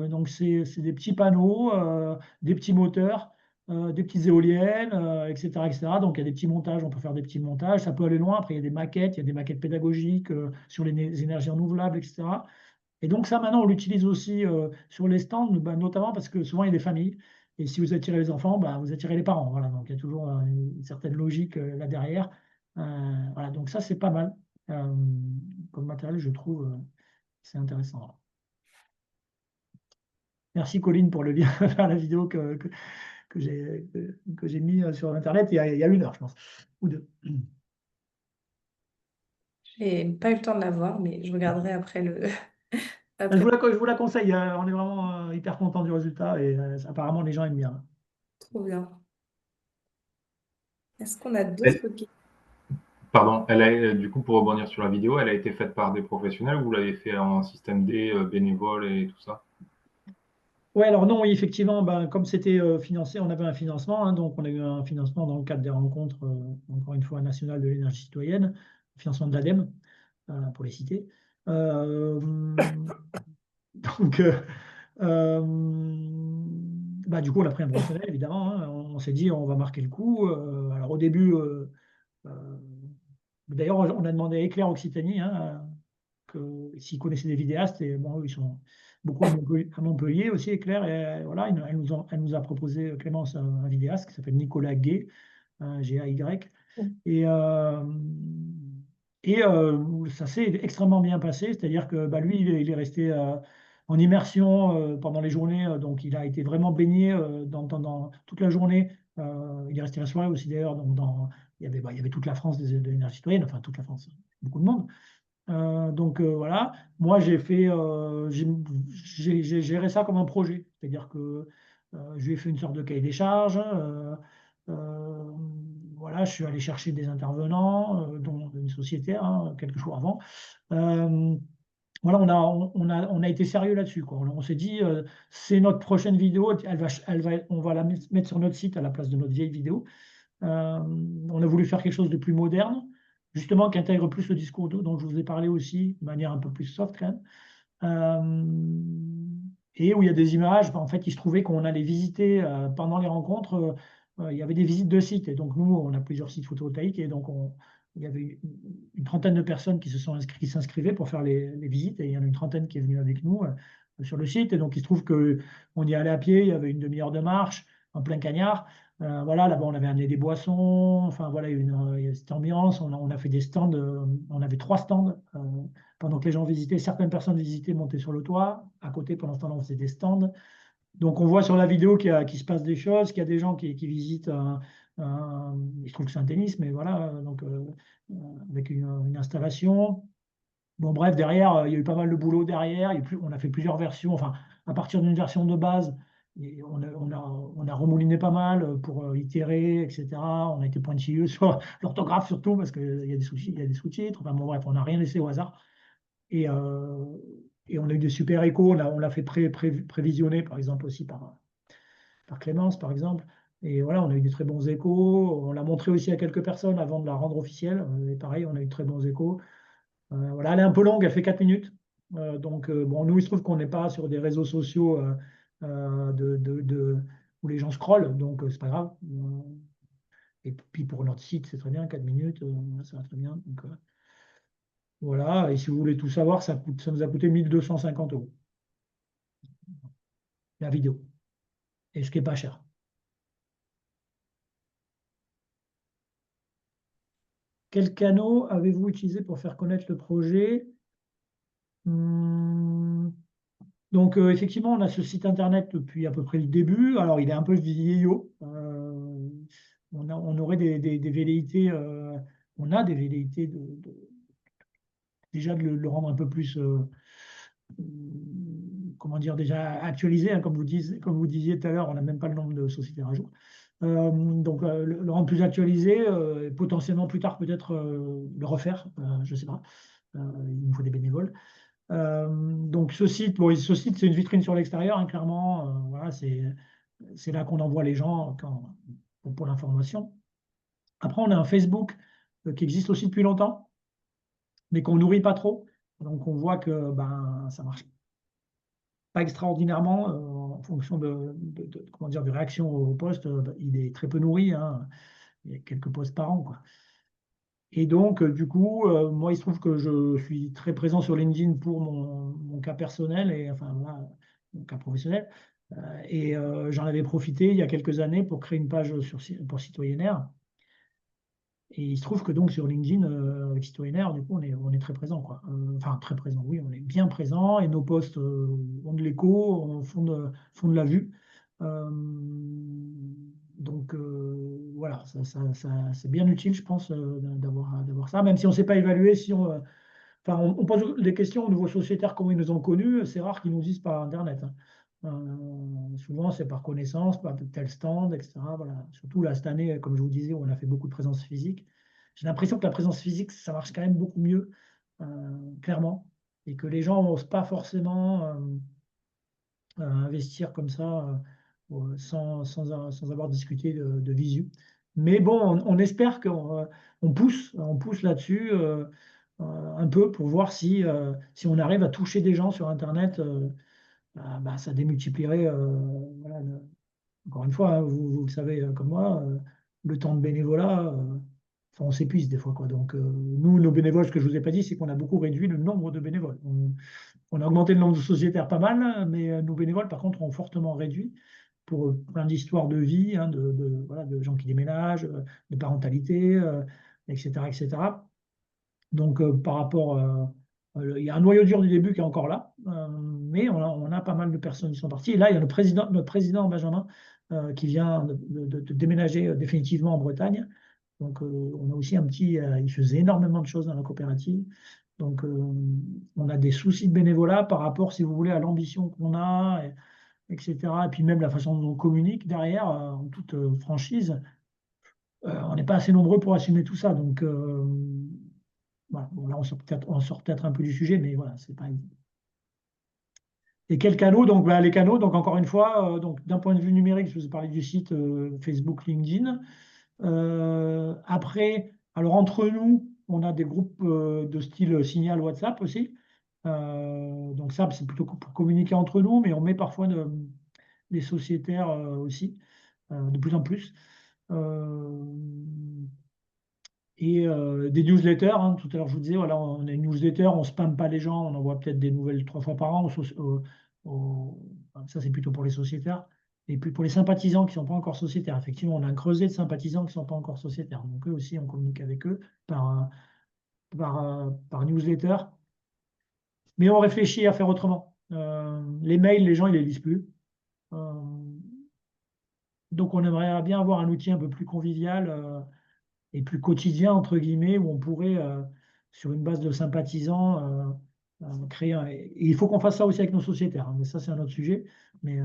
Donc, c'est des petits panneaux, des petits moteurs, des petites éoliennes, etc., etc. Donc, il y a des petits montages, on peut faire des petits montages. Ça peut aller loin. Après, il y a des maquettes pédagogiques sur les énergies renouvelables, etc. Et donc, ça, maintenant, on l'utilise aussi sur les stands, bah, notamment parce que souvent, il y a des familles. Et si vous attirez les enfants, bah, vous attirez les parents. Voilà, donc, il y a toujours une certaine logique là derrière. Voilà, donc ça, c'est pas mal comme matériel, je trouve. C'est intéressant. Merci Colline pour le lien vers la vidéo que j'ai mis sur Internet il y a 1 heure, je pense, ou 2. J'ai pas eu le temps de la voir, mais je regarderai après le. Je Après. vous la conseille, on est vraiment hyper content du résultat et apparemment les gens aiment bien. Trop bien. Est-ce qu'on a Elle- d'autres questions? Pardon, du coup, pour rebondir sur la vidéo, elle a été faite par des professionnels ou vous l'avez fait en système D, bénévole et tout ça? Oui, alors non, oui, effectivement, ben, comme c'était financé, on avait un financement, hein, donc on a eu un financement dans le cadre des rencontres, encore une fois, nationales de l'énergie citoyenne, financement de l'ADEME, pour les citer. Euh, donc, euh, bah, du coup, on a pris un professionnel, évidemment, hein. On s'est dit, on va marquer le coup. Alors au début, euh, d'ailleurs, on a demandé à Éclair Occitanie, hein, s'ils connaissaient des vidéastes, et bon, ils sont beaucoup à Montpellier aussi, Éclair, et voilà, elle nous a proposé, Clémence, un vidéaste qui s'appelle Nicolas Gay, G-A-Y. Et, ça s'est extrêmement bien passé, c'est-à-dire que bah, lui, il est resté en immersion pendant les journées, donc il a été vraiment baigné dans toute la journée. Il est resté la soirée aussi d'ailleurs, donc il y avait toute la France de l'énergie citoyenne, enfin toute la France, beaucoup de monde. Donc voilà, moi j'ai géré ça comme un projet, c'est-à-dire que je lui ai fait une sorte de cahier des charges. Euh, voilà, je suis allé chercher des intervenants, dont une société, hein, quelques jours avant. Euh, voilà, on a été sérieux là-dessus, quoi. On s'est dit, c'est notre prochaine vidéo, on va la mettre sur notre site à la place de notre vieille vidéo. On a voulu faire quelque chose de plus moderne, justement, qui intègre plus le discours dont je vous ai parlé aussi, de manière un peu plus soft quand même. Et où il y a des images, en fait, il se trouvait qu'on allait visiter pendant les rencontres, il y avait des visites de sites. Et donc, nous, on a plusieurs sites photovoltaïques. Et donc, il y avait une trentaine de personnes qui qui s'inscrivaient pour faire les visites. Et il y en a une trentaine qui est venue avec nous sur le site. Et donc, il se trouve qu'on y allait à pied. Il y avait une demi-heure de marche en plein cagnard. Voilà, là-bas, on avait amené des boissons. Enfin, voilà, il y a cette ambiance. On a fait des stands. On avait 3 stands pendant que les gens visitaient. Certaines personnes visitaient, montaient sur le toit. À côté, pendant ce temps-là, on faisait des stands. Donc, on voit sur la vidéo qu'il se passe des choses, qu'il y a des gens qui visitent je trouve que c'est un tennis, mais voilà, donc avec une installation. Bon, bref, derrière, il y a eu pas mal de boulot derrière. On a fait plusieurs versions. Enfin, à partir d'une version de base, et on a remouliné pas mal pour itérer, etc. On a été pointilleux sur l'orthographe surtout, parce qu'il y a des il y a des sous-titres. Enfin, bon, bref, on n'a rien laissé au hasard. Et, euh, et on a eu des super échos. On l'a fait prévisionner, par exemple, aussi par Clémence, par exemple. Et voilà, on a eu des très bons échos. On l'a montré aussi à quelques personnes avant de la rendre officielle. Et pareil, on a eu de très bons échos. Voilà, elle est un peu longue, elle fait 4 minutes. Donc, bon, nous, il se trouve qu'on n'est pas sur des réseaux sociaux où les gens scrollent, donc c'est pas grave. Et puis pour notre site, c'est très bien, 4 minutes, ça va très bien. Donc, voilà, et si vous voulez tout savoir, ça nous a coûté 1250 € la vidéo, et ce qui n'est pas cher. Quel canal avez-vous utilisé pour faire connaître le projet? Donc, effectivement, on a ce site internet depuis à peu près le début. Alors, il est un peu vieillot. On aurait des velléités, on a des velléités déjà de le rendre un peu plus, comment dire, déjà actualisé, hein, comme vous disiez tout à l'heure, on n'a même pas le nombre de sociétaires à jour. Donc, le rendre plus actualisé, potentiellement plus tard peut-être le refaire, je ne sais pas. Il nous faut des bénévoles. Donc ce site, bon, c'est une vitrine sur l'extérieur, hein, clairement. Voilà, c'est là qu'on envoie les gens pour l'information. Après, on a un Facebook qui existe aussi depuis longtemps, mais qu'on nourrit pas trop. Donc on voit que ça marche pas extraordinairement en fonction comment dire, de réaction au post. Il est très peu nourri, hein. Il y a quelques posts par an, quoi. Et donc, du coup, moi, il se trouve que je suis très présent sur LinkedIn pour mon cas personnel, et enfin, voilà, mon cas professionnel. J'en avais profité il y a quelques années pour créer une page pour Citoyennaire. Et il se trouve que donc sur LinkedIn, avec Citoyennaire, du coup, on est très présent, quoi. Enfin, très présent, oui, on est bien présent, et nos posts ont de l'écho, font de la vue. Donc voilà, c'est bien utile, je pense, d'avoir ça, même si on ne sait pas évaluer, si enfin, on pose des questions aux nouveaux sociétaires, comment ils nous ont connus, c'est rare qu'ils nous disent par Internet, hein. Souvent, c'est par connaissance, par tel stand, etc. Voilà. Surtout là, cette année, comme je vous disais, on a fait beaucoup de présence physique. J'ai l'impression que la présence physique, ça marche quand même beaucoup mieux, clairement, et que les gens n'osent pas forcément investir comme ça sans avoir discuté de visu. Mais bon, on espère qu'on pousse là-dessus un peu pour voir si on arrive à toucher des gens sur Internet. Ça démultiplierait, voilà, encore une fois, hein, vous le savez comme moi, le temps de bénévolat, enfin, on s'épuise des fois, quoi. Donc, nous, nos bénévoles, ce que je ne vous ai pas dit, c'est qu'on a beaucoup réduit le nombre de bénévoles. On a augmenté le nombre de sociétaires pas mal, mais nos bénévoles, par contre, ont fortement réduit pour plein d'histoires de vie, hein, voilà, de gens qui déménagent, de parentalité, etc., etc. Donc, par rapport, il y a un noyau dur du début qui est encore là, mais on a pas mal de personnes qui sont parties. Et là, il y a notre président Benjamin qui vient de déménager définitivement en Bretagne. Donc, on a aussi il faisait énormément de choses dans la coopérative. Donc, on a des soucis de bénévolat par rapport, si vous voulez, à l'ambition qu'on a, etc. Et puis même la façon dont on communique derrière, en toute franchise, on n'est pas assez nombreux pour assumer tout ça. Donc, voilà. Bon, là, on sort peut-être un peu du sujet, mais voilà, c'est pas évident. Et quels canaux? Donc, les canaux, donc encore une fois, donc d'un point de vue numérique, je vous ai parlé du site Facebook, LinkedIn. Après, alors entre nous, on a des groupes de style Signal, WhatsApp aussi. Donc ça, c'est plutôt pour communiquer entre nous, mais on met parfois des sociétaires aussi, de plus en plus. Et des newsletters, hein. Tout à l'heure, je vous disais, voilà, on a une newsletter, on ne spamme pas les gens, on envoie peut-être des nouvelles 3 fois par an. Ça, c'est plutôt pour les sociétaires. Et puis pour les sympathisants qui ne sont pas encore sociétaires, effectivement, on a un creuset de sympathisants qui ne sont pas encore sociétaires. Donc eux aussi, on communique avec eux par newsletter. Mais on réfléchit à faire autrement. Les mails, les gens, ils ne les lisent plus. Donc, on aimerait bien avoir un outil un peu plus convivial et plus quotidien, entre guillemets, où on pourrait, sur une base de sympathisants, créer et il faut qu'on fasse ça aussi avec nos sociétaires, hein, mais ça, c'est un autre sujet. Mais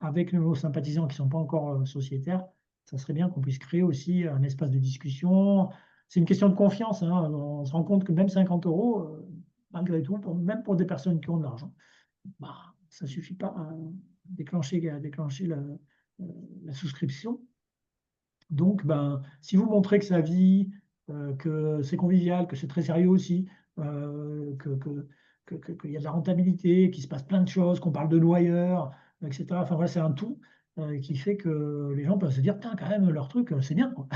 avec nos sympathisants qui ne sont pas encore sociétaires, ça serait bien qu'on puisse créer aussi un espace de discussion. C'est une question de confiance, hein. On se rend compte que même 50 euros, malgré tout, même pour des personnes qui ont de l'argent, bah, ça ne suffit pas à déclencher la souscription. Donc, ben, si vous montrez que ça vit, que c'est convivial, que c'est très sérieux aussi, qu'il y a de la rentabilité, qu'il se passe plein de choses, qu'on parle de loyers, etc. Enfin, voilà, c'est un tout qui fait que les gens peuvent se dire, tiens, quand même, leur truc, c'est bien, quoi.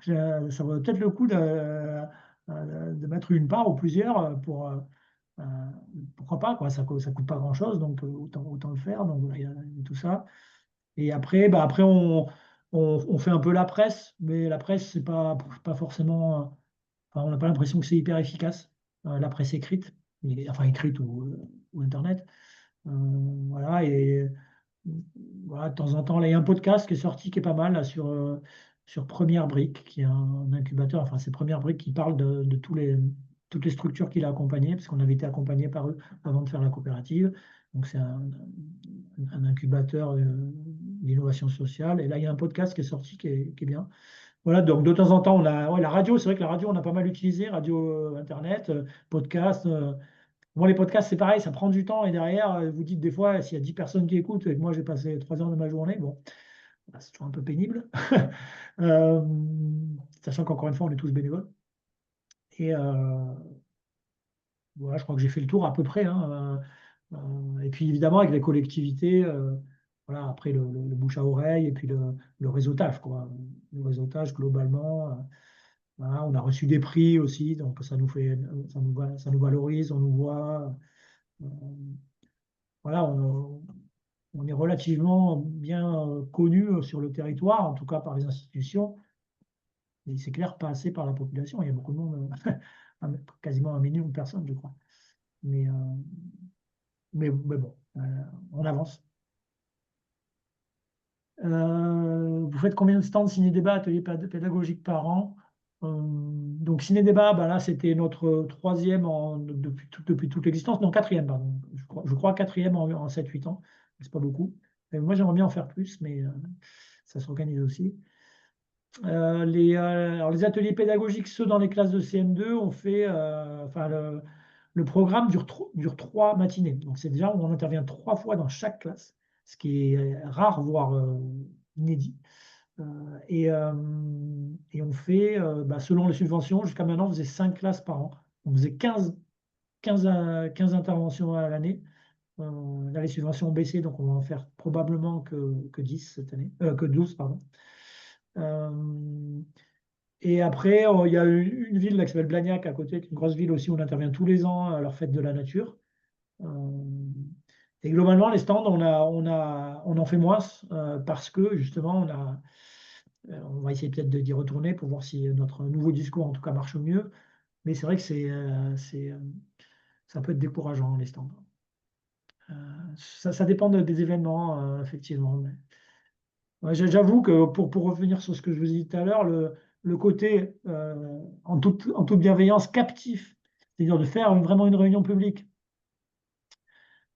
Ça vaut peut-être le coup de mettre une part ou plusieurs euh, pourquoi pas, quoi. Ça coûte pas grand-chose, donc autant le faire. Donc, voilà, il y a tout ça. Et après, bah, après on fait un peu la presse, mais la presse, c'est pas forcément. Enfin, on n'a pas l'impression que c'est hyper efficace, la presse écrite, enfin écrite ou Internet. Voilà, et voilà, de temps en temps, là, il y a un podcast qui est sorti qui est pas mal là, sur Première Brique, qui est un incubateur. Enfin, c'est Première Brique qui parle de toutes les structures qu'il a accompagnées, parce qu'on avait été accompagné par eux avant de faire la coopérative. Donc, c'est un incubateur d'innovation sociale. Et là, il y a un podcast qui est sorti qui est bien. Voilà, donc de temps en temps, on a ouais, la radio. C'est vrai que la radio, on a pas mal utilisé, radio, Internet, podcast. Bon, les podcasts, c'est pareil, ça prend du temps. Et derrière, vous dites des fois, s'il y a 10 personnes qui écoutent et que moi, j'ai passé 3 heures de ma journée, bon, bah, c'est toujours un peu pénible. Euh, Sachant qu'encore une fois, on est tous bénévoles. Et voilà, je crois que j'ai fait le tour à peu près, hein. Et puis évidemment, avec les collectivités, voilà, après le bouche à oreille et puis le réseautage, quoi. Le réseautage globalement. Voilà, on a reçu des prix aussi, donc ça nous valorise, on nous voit. Euh, voilà, on est relativement bien connu sur le territoire, en tout cas par les institutions. Et c'est clair, pas assez par la population. Il y a beaucoup de monde, quasiment 1 million de personnes, je crois. Mais, euh, mais bon, on avance. Vous faites combien de stands ciné-débat, ateliers pédagogiques par an? Donc ciné-débat, bah là, c'était notre troisième depuis toute l'existence. Non, quatrième, pardon. Je crois quatrième en 7-8 ans. C'est pas beaucoup. Moi, j'aimerais bien en faire plus, mais ça s'organise aussi. Alors les ateliers pédagogiques, ceux dans les classes de CM2, on fait, enfin, le programme dure 3 matinées. Donc c'est déjà où on intervient 3 fois dans chaque classe, ce qui est rare, voire inédit. Et on fait, bah, selon les subventions, jusqu'à maintenant, on faisait 5 classes par an. On faisait 15 interventions à l'année. Là, les subventions ont baissé, donc on va en faire probablement que 10 cette année, que 12, pardon. Et après, il y a une ville là, qui s'appelle Blagnac à côté, qui est une grosse ville aussi où on intervient tous les ans à leur fête de la nature. Et globalement, les stands, on en fait moins parce que justement, on va essayer peut-être d'y retourner pour voir si notre nouveau discours, en tout cas, marche mieux. Mais c'est vrai que ça peut être décourageant, les stands. Ça dépend des événements, effectivement. Mais ouais, j'avoue que pour revenir sur ce que je vous ai dit tout à l'heure, le côté en toute bienveillance captif, c'est-à-dire de faire vraiment une réunion publique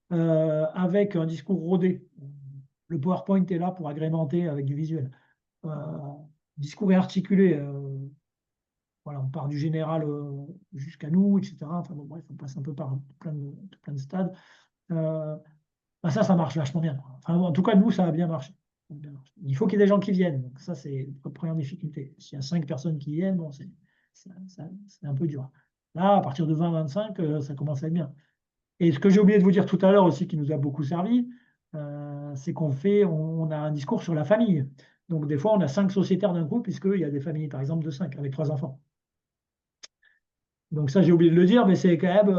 avec un discours rodé. Le PowerPoint est là pour agrémenter avec du visuel. Le discours est articulé. Voilà, on part du général jusqu'à nous, etc. Enfin, bon, bref, on passe un peu par plein de stades. Bah, ça marche vachement bien, quoi. Enfin, en tout cas, nous, ça a bien marché. Il faut qu'il y ait des gens qui viennent. Donc ça, c'est la première difficulté. S'il y a 5 personnes qui viennent, bon, c'est un peu dur. Là, à partir de 20-25, ça commence à être bien. Et ce que j'ai oublié de vous dire tout à l'heure aussi, qui nous a beaucoup servi, c'est on a un discours sur la famille. Donc des fois, on a 5 sociétaires d'un coup, puisqu'il y a des familles, par exemple, de 5, avec 3 enfants. Donc ça, j'ai oublié de le dire, mais c'est quand même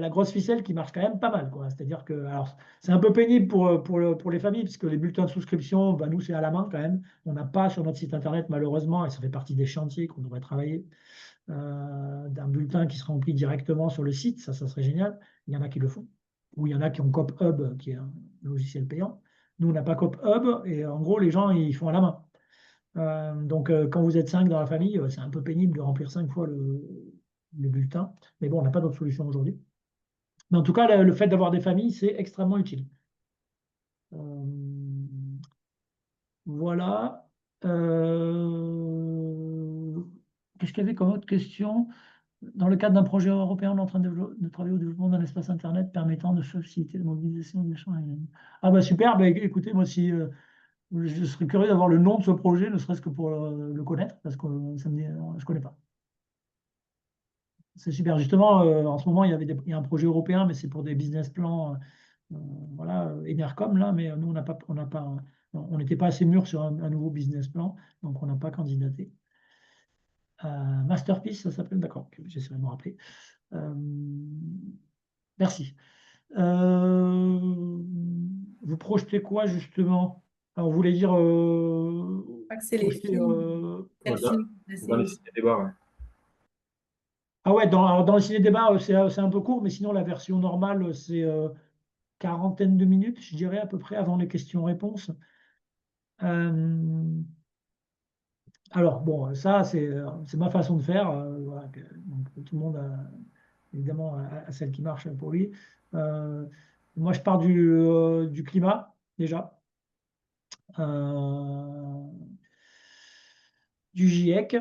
la grosse ficelle qui marche quand même pas mal, quoi. C'est-à-dire que, alors, c'est un peu pénible pour les familles, puisque les bulletins de souscription, bah, nous, c'est à la main quand même. On n'a pas sur notre site internet, malheureusement, et ça fait partie des chantiers qu'on devrait travailler, d'un bulletin qui se remplit directement sur le site. Ça serait génial. Il y en a qui le font. Ou il y en a qui ont CopHub, qui est un logiciel payant. Mais c'est vrai que c'est un peu pénible. Donc Nous, on n'a pas Cop Hub, et en gros, les gens, ils font à la main. Donc, quand vous êtes 5 dans la famille, c'est un peu pénible de remplir 5 fois le bulletin. Mais bon, on n'a pas d'autre solution aujourd'hui. Mais en tout cas, le fait d'avoir des familles, c'est extrêmement utile. Voilà. Qu'est-ce qu'il y avait comme autre question? Dans le cadre d'un projet européen, on est en train de travailler au développement d'un espace Internet permettant de faciliter la mobilisation des échanges. Ah bah super, bah, écoutez, moi aussi, je serais curieux d'avoir le nom de ce projet, ne serait-ce que pour le connaître, parce que ça me dit, je ne connais pas. C'est super. Justement, en ce moment, il y a un projet européen, mais c'est pour des business plans, voilà, Enercom, là, mais nous, on n'était pas assez mûrs sur un nouveau business plan, donc on n'a pas candidaté. Masterpiece, ça s'appelle, d'accord, j'essaierai de me rappeler. Merci. Vous projetez quoi, justement? Alors, vous voulez dire Je crois que c'est les projeter, films. Quel Dans, film dans les passer ciné-débats, ouais. Ah ouais, dans le ciné-débat, c'est un peu court, mais sinon, la version normale, c'est quarantaine de minutes, je dirais, à peu près, avant les questions-réponses. Alors, bon, ça, c'est ma façon de faire. Voilà, donc, tout le monde a, évidemment, a celle qui marche pour lui. Moi, je pars du climat, déjà. Du GIEC,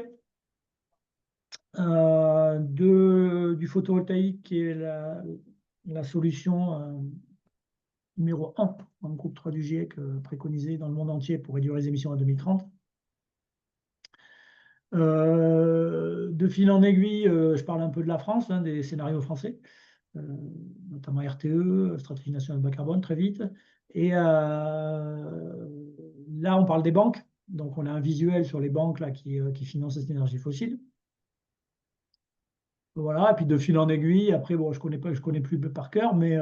du photovoltaïque qui est la solution numéro 1 dans le groupe 3 du GIEC préconisé dans le monde entier pour réduire les émissions à 2030. De fil en aiguille, je parle un peu de la France, hein, des scénarios français, notamment RTE, Stratégie nationale bas carbone, très vite. Et là, on parle des banques. Donc, on a un visuel sur les banques là, qui financent cette énergie fossile. Voilà, et puis de fil en aiguille, après, bon, je connais plus par cœur, mais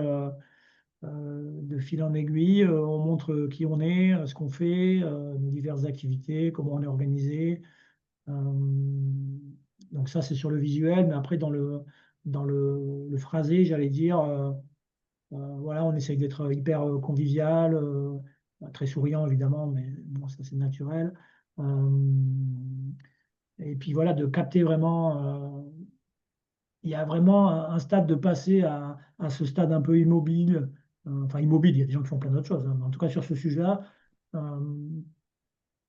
de fil en aiguille, on montre qui on est, ce qu'on fait, nos diverses activités, comment on est organisé. Donc ça, c'est sur le visuel, mais après, dans le phrasé, j'allais dire, voilà, on essaye d'être hyper convivial, très souriant, évidemment, mais bon, ça, c'est naturel. Et puis voilà, de capter vraiment il y a vraiment un stade de passer à ce stade un peu immobile. Enfin, immobile, il y a des gens qui font plein d'autres choses, hein, mais en tout cas sur ce sujet-là,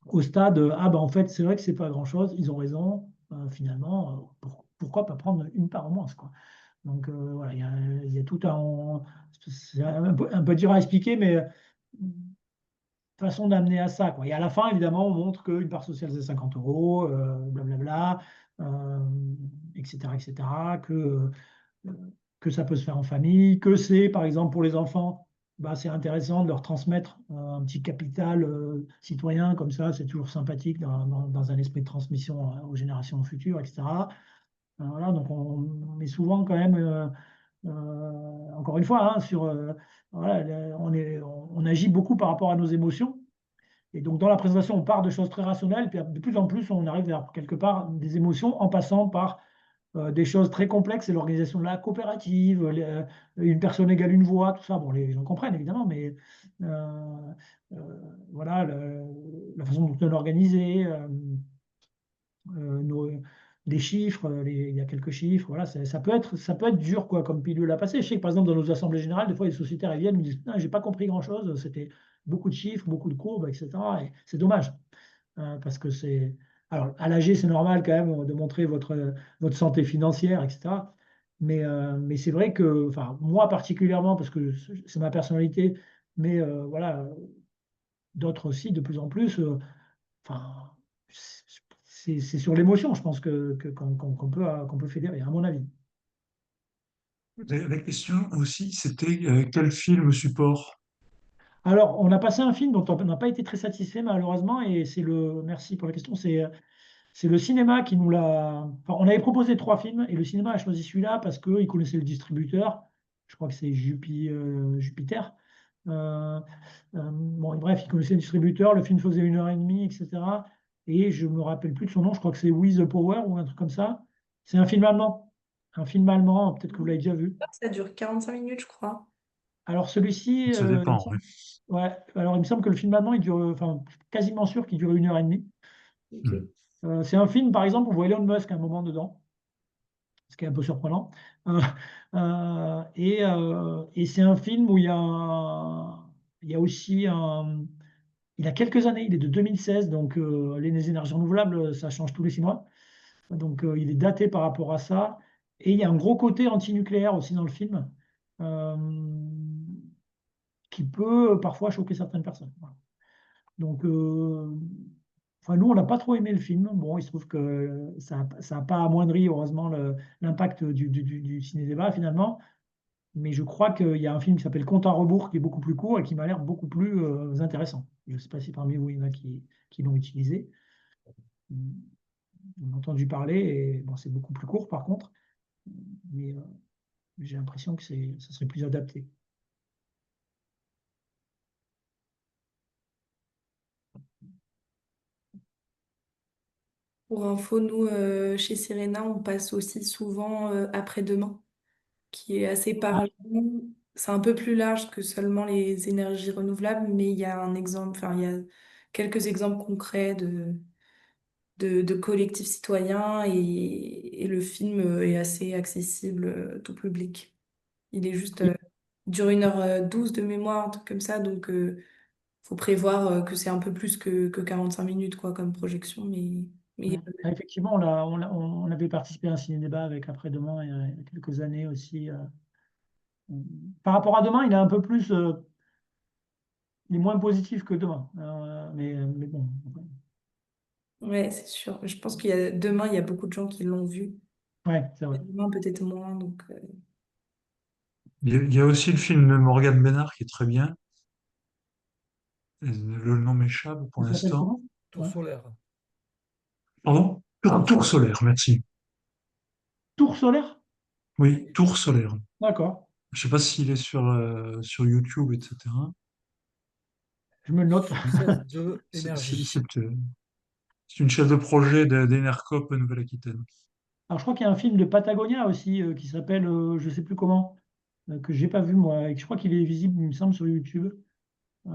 au stade, ah ben en fait, c'est vrai que c'est pas grand-chose, ils ont raison, finalement, pourquoi pas prendre une part en moins, quoi. Donc voilà, il y a tout un. C'est un peu dur à expliquer, mais façon d'amener à ça, quoi. Et à la fin, évidemment, on montre qu'une part sociale, c'est 50 euros, blablabla, etc., etc., que ça peut se faire en famille, que c'est, par exemple, pour les enfants, bah, c'est intéressant de leur transmettre un petit capital citoyen, comme ça, c'est toujours sympathique dans un esprit de transmission aux générations futures, etc. Voilà, donc on met souvent quand même, encore une fois, hein, voilà, on agit beaucoup par rapport à nos émotions. Et donc, dans la présentation, on part de choses très rationnelles, puis de plus en plus, on arrive vers quelque part des émotions en passant par des choses très complexes, c'est l'organisation de la coopérative, une personne égale une voix, tout ça. Bon, les gens comprennent évidemment, mais voilà, la façon dont on est organisé, des chiffres, il y a quelques chiffres, voilà, ça peut être dur quoi, comme pilule à passer. Je sais que par exemple, dans nos assemblées générales, des fois, les sociétaires ils viennent, ils me disent, j'ai pas compris grand-chose, c'était beaucoup de chiffres, beaucoup de courbes, etc. Et c'est dommage. Parce que c'est. Alors, à l'AG, c'est normal quand même de montrer votre santé financière, etc. Mais c'est vrai que, enfin, moi particulièrement, parce que c'est ma personnalité, mais voilà, d'autres aussi, de plus en plus, enfin, c'est sur l'émotion, je pense, qu'on peut fédérer, à mon avis. La question aussi, c'était quel film support? Alors, on a passé un film dont on n'a pas été très satisfait, malheureusement, et merci pour la question, c'est le cinéma qui nous l'a. Enfin, on avait proposé 3 films et le cinéma a choisi celui-là parce qu'il connaissait le distributeur. Je crois que c'est Jupiter. Euh, bon, bref, il connaissait le distributeur. Le film faisait 1h30, etc. Et je me rappelle plus de son nom. Je crois que c'est We the Power ou un truc comme ça. C'est un film allemand. Un film allemand, peut-être que vous l'avez déjà vu. Ça dure 45 minutes, je crois. Alors celui-ci, Ça il me dépend, semble, oui. ouais, alors il me semble que le film allemand, il dure, enfin, je suis quasiment sûr qu'il dure 1 h 30. Ok. Hmm. C'est un film, par exemple, on voit Elon Musk à un moment dedans, ce qui est un peu surprenant. Euh, et c'est un film où il y a aussi il a quelques années, il est de 2016, donc les énergies renouvelables, ça change tous les 6 mois. Donc il est daté par rapport à ça. Et il y a un gros côté antinucléaire aussi dans le film, euh, qui peut parfois choquer certaines personnes. Voilà. Donc, enfin, nous, on n'a pas trop aimé le film. Bon, il se trouve que ça n'a pas amoindri, heureusement, l'impact du ciné-débat, finalement. Mais je crois qu'il y a un film qui s'appelle Compte à rebours, qui est beaucoup plus court et qui m'a l'air beaucoup plus intéressant. Je ne sais pas si parmi vous, il y en a qui l'ont utilisé. On a entendu parler, et bon, c'est beaucoup plus court, par contre. Mais j'ai l'impression que ça serait plus adapté. Pour info, nous, chez Serena, on passe aussi souvent après-demain, qui est assez Ah, parlant. C'est un peu plus large que seulement les énergies renouvelables, mais il y a un exemple, enfin, il y a quelques exemples concrets de collectifs citoyens et le film est assez accessible tout public. Il est juste, oui. dure 1h12 de mémoire, un truc comme ça, donc faut prévoir que c'est un peu plus que 45 minutes quoi, comme projection, mais Ah, effectivement, on avait participé à un ciné-débat avec Après-demain il y a quelques années aussi. Par rapport à demain, il est un peu plus, il est moins positif que demain. Mais bon. ouais, c'est sûr. Je pense qu'il y a demain, il y a beaucoup de gens qui l'ont vu. Ouais, c'est vrai. Demain, peut-être moins, donc Il y a aussi le film de Morgan Bernard qui est très bien. Le nom m'échappe pour Ça s'appelle l'instant. comment? Tour Ouais. solaire. Pardon? Tour solaire, merci. Tour solaire? Oui, Tour solaire. D'accord. Je sais pas s'il est sur YouTube, etc. Je me le note. Succès de C'est énergie. c'est une chef de projet d'Enercop Nouvelle-Aquitaine. Alors, je crois qu'il y a un film de Patagonia aussi qui s'appelle, je sais plus comment, que j'ai pas vu moi, et que je crois qu'il est visible, il me semble, sur YouTube. Euh,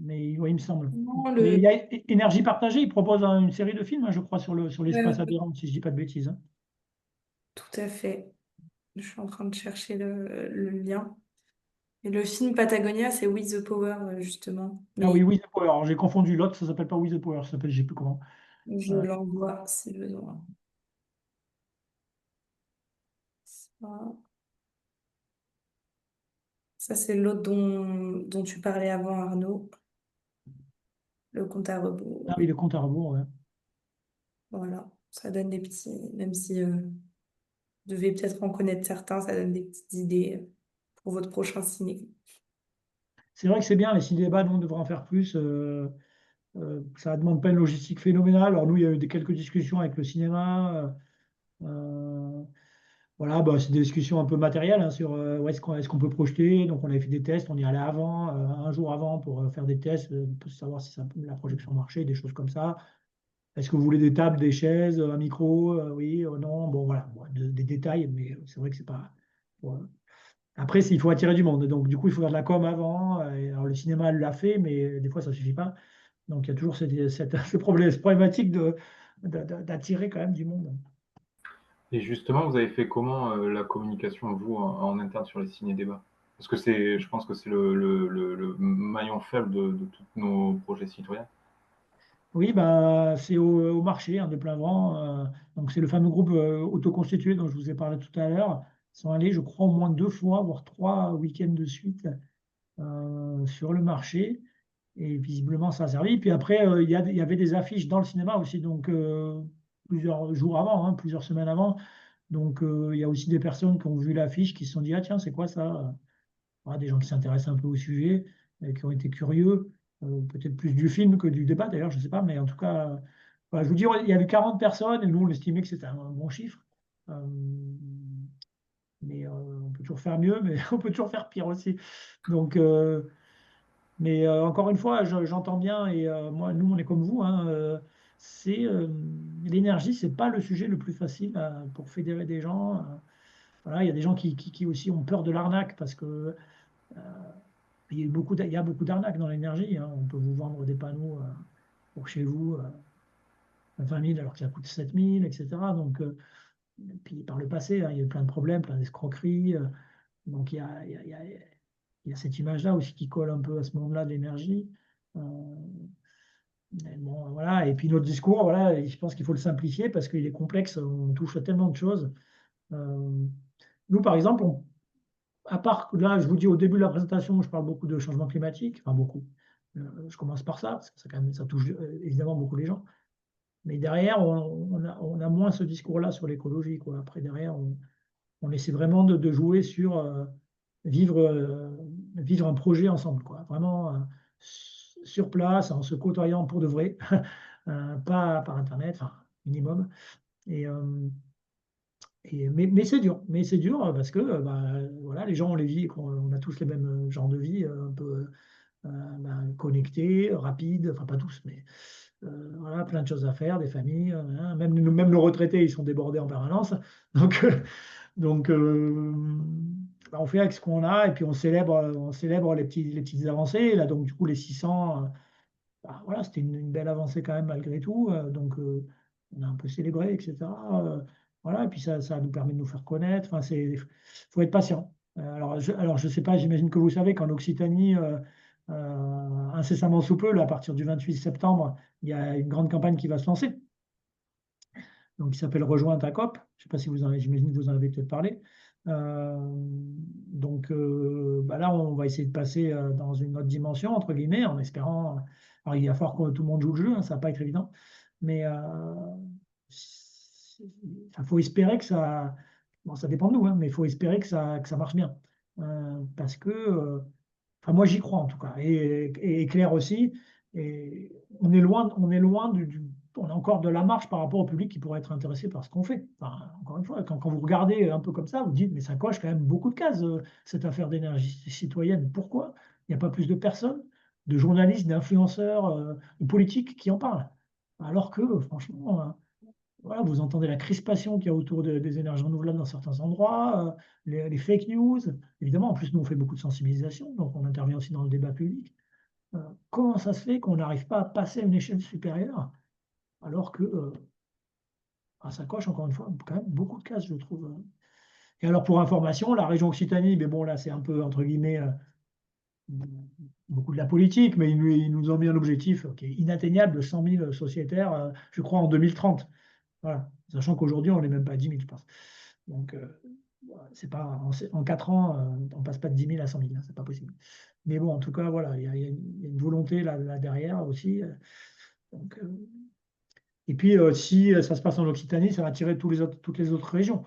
mais ouais, il me semble. non, Mais il y a Énergie partagée, il propose une série de films, hein, je crois, sur l'espace ouais, aberrant, si je dis pas de bêtises. Hein. tout à fait. Je suis en train de chercher le lien. Et le film Patagonia, c'est With the Power, justement. Ah Mais oui, With the Power. Alors, j'ai confondu l'autre, ça s'appelle pas With the Power, ça s'appelle, je sais plus comment. je Ouais. l'envoie si besoin. Ça, ça, c'est l'autre dont tu parlais avant, Arnaud, le compte à Ah rebours. oui, le compte à rebours, ouais. Voilà, ça donne des petits, même si vous devez peut-être en connaître certains, ça donne des petites idées pour votre prochain ciné. C'est vrai que c'est bien, les ciné-débats, nous, on devrait en faire plus. Ça ne demande pas une logistique phénoménale. Alors, nous, il y a eu quelques discussions avec le cinéma. Euh, voilà, bah, c'est des discussions un peu matérielles hein, sur où est-ce qu'on peut projeter. Donc, on avait fait des tests, on y allait avant, un jour avant pour faire des tests, pour savoir si la projection marchait, des choses comme ça. Est-ce que vous voulez des tables, des chaises, un micro? Oui, non. Bon, voilà, bon, des détails, mais c'est vrai que c'est pas. Bon. Après, il faut attirer du monde. Donc, du coup, il faut faire de la com avant. Alors, le cinéma l'a fait, mais des fois, ça ne suffit pas. Donc, il y a toujours cette problématique d'attirer quand même du monde. Et justement, vous avez fait comment la communication, vous, en interne sur les ciné-débats? Parce que je pense que c'est le maillon faible de tous nos projets citoyens. Oui, bah, c'est au marché hein, de plein vent. Donc, c'est le fameux groupe autoconstitué dont je vous ai parlé tout à l'heure. Ils sont allés, je crois, au moins 2 fois, voire 3 week-ends de suite sur le marché. Et visiblement, ça a servi. Puis après, il y avait des affiches dans le cinéma aussi, donc plusieurs jours avant, hein, plusieurs semaines avant. Donc, il y a aussi des personnes qui ont vu l'affiche qui se sont dit, ah tiens, c'est quoi ça? Voilà, des gens qui s'intéressent un peu au sujet, qui ont été curieux, peut-être plus du film que du débat d'ailleurs, je ne sais pas, mais en tout cas, voilà, je vous dis, il y a eu 40 personnes et nous, on estimait que c'était un bon chiffre. Euh, mais on peut toujours faire mieux, mais on peut toujours faire pire aussi. Donc, mais encore une fois, j'entends bien, et moi, nous, on est comme vous, hein, l'énergie, c'est pas le sujet le plus facile pour fédérer des gens. voilà, il y a des gens qui aussi ont peur de l'arnaque parce que il y a beaucoup d'arnaques dans l'énergie, hein. On peut vous vendre des panneaux pour chez vous à 20 000 alors que ça coûte 7 000, etc. Donc, puis par le passé, hein, il y a eu plein de problèmes, plein d'escroqueries. Donc il y a cette image-là aussi qui colle un peu à ce monde-là de l'énergie. Mais bon, voilà. Et puis notre discours, voilà, je pense qu'il faut le simplifier parce qu'il est complexe, on touche à tellement de choses. Nous, par exemple, à part que là, je vous dis au début de la présentation, je parle beaucoup de changement climatique, enfin beaucoup. Je commence par ça, parce que ça, quand même, ça touche évidemment beaucoup les gens. Mais derrière, on a moins ce discours-là sur l'écologie, quoi. Après, derrière, on essaie vraiment de jouer sur vivre un projet ensemble, quoi. Vraiment sur place, en se côtoyant pour de vrai, pas par Internet, enfin, minimum. Et, mais c'est dur parce que bah, voilà, les gens, on a tous les mêmes genres de vie, un peu connectés, rapides, enfin pas tous, mais voilà, plein de choses à faire, des familles, hein. Même nos retraités, ils sont débordés en permanence. Donc, bah, on fait avec ce qu'on a et puis on célèbre les petites avancées. Et là, donc, du coup, les 600, bah, voilà, c'était une belle avancée quand même malgré tout. Donc, on a un peu célébré, etc. Voilà, et puis ça nous permet de nous faire connaître. Enfin, faut être patient. Alors, je sais pas, j'imagine que vous savez qu'en Occitanie, incessamment sous peu, là, à partir du 28 septembre, il y a une grande campagne qui va se lancer. Donc, qui s'appelle Rejoins ta COP. Je ne sais pas si j'imagine que vous en avez peut-être parlé. Donc, bah là, on va essayer de passer dans une autre dimension, entre guillemets, en espérant. Alors, il va falloir que tout le monde joue le jeu, hein, ça va pas être évident. Mais il faut espérer que ça. Bon, ça dépend de nous, hein, mais il faut espérer que ça marche bien. Parce que. Enfin, moi, j'y crois en tout cas. Et Claire aussi. Et on est loin on a encore de la marge par rapport au public qui pourrait être intéressé par ce qu'on fait. Enfin, encore une fois, quand vous regardez un peu comme ça, vous dites, mais ça coche quand même beaucoup de cases, cette affaire d'énergie citoyenne. Pourquoi il n'y a pas plus de personnes, de journalistes, d'influenceurs, de politiques qui en parlent? Alors que, franchement, voilà, vous entendez la crispation qu'il y a autour des énergies renouvelables dans certains endroits, les fake news. Évidemment, en plus, nous, on fait beaucoup de sensibilisation, donc on intervient aussi dans le débat public. Comment ça se fait qu'on n'arrive pas à passer à une échelle supérieure alors que ça coche, encore une fois, quand même beaucoup de cases, je trouve. Et alors, pour information, la région Occitanie, mais bon, là, c'est un peu, entre guillemets, beaucoup de la politique, mais ils nous ont mis un objectif qui est inatteignable de 100 000 sociétaires, je crois, en 2030. Voilà. Sachant qu'aujourd'hui, on n'est même pas à 10 000, je pense. Donc, c'est pas, en 4 ans, on ne passe pas de 10 000 à 100 000, hein, c'est pas possible. Mais bon, en tout cas, voilà, il y a une volonté là derrière aussi. Donc, et puis, si ça se passe en Occitanie, ça va attirer toutes les autres régions,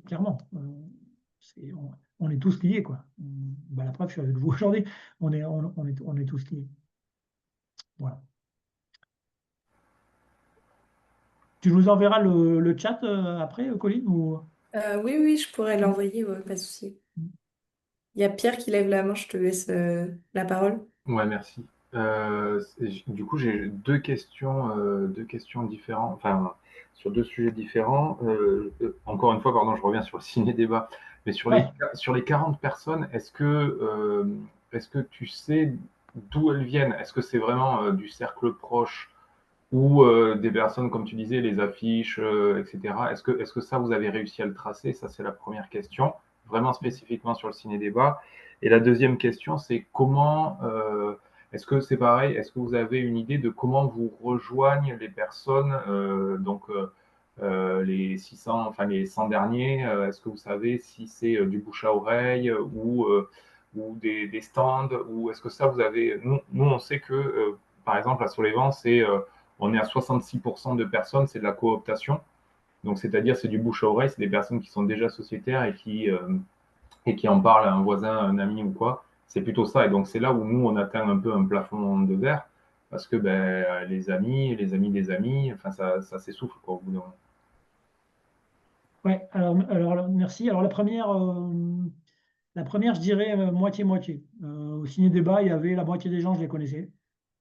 clairement. On est tous liés, quoi. Bah, la preuve, je suis avec vous aujourd'hui. On est tous liés. Voilà. Tu nous enverras le chat après, Colline, ou... Oui, je pourrais l'envoyer, ouais, pas de souci. Il y a Pierre qui lève la main, je te laisse la parole. Ouais, merci. Du coup, j'ai deux questions différentes, enfin, sur deux sujets différents. Encore une fois, pardon, je reviens sur le ciné-débat, mais Ouais. sur les 40 personnes, est-ce que tu sais d'où elles viennent? Est-ce que c'est vraiment du cercle proche ou des personnes, comme tu disais, les affiches, etc. Est-ce que ça, vous avez réussi à le tracer? Ça, c'est la première question, vraiment spécifiquement sur le ciné-débat. Et la deuxième question, c'est comment, est-ce que c'est pareil, est-ce que vous avez une idée de comment vous rejoignent les personnes, les 600, enfin les 100 derniers, est-ce que vous savez si c'est du bouche à oreille ou des stands, ou est-ce que ça, vous avez... Nous on sait que, par exemple, à Solévan, on est à 66% de personnes, c'est de la cooptation. Donc, c'est-à-dire, c'est du bouche à oreille, c'est des personnes qui sont déjà sociétaires et qui en parlent à un voisin, à un ami ou quoi. C'est plutôt ça. Et donc, c'est là où nous, on atteint un peu un plafond de verre parce que ben, les amis des amis, enfin, ça s'essouffle quoi, au bout d'un moment. Ouais, alors, merci. Alors, la première, je dirais moitié-moitié. Au ciné-débat, il y avait la moitié des gens, je les connaissais.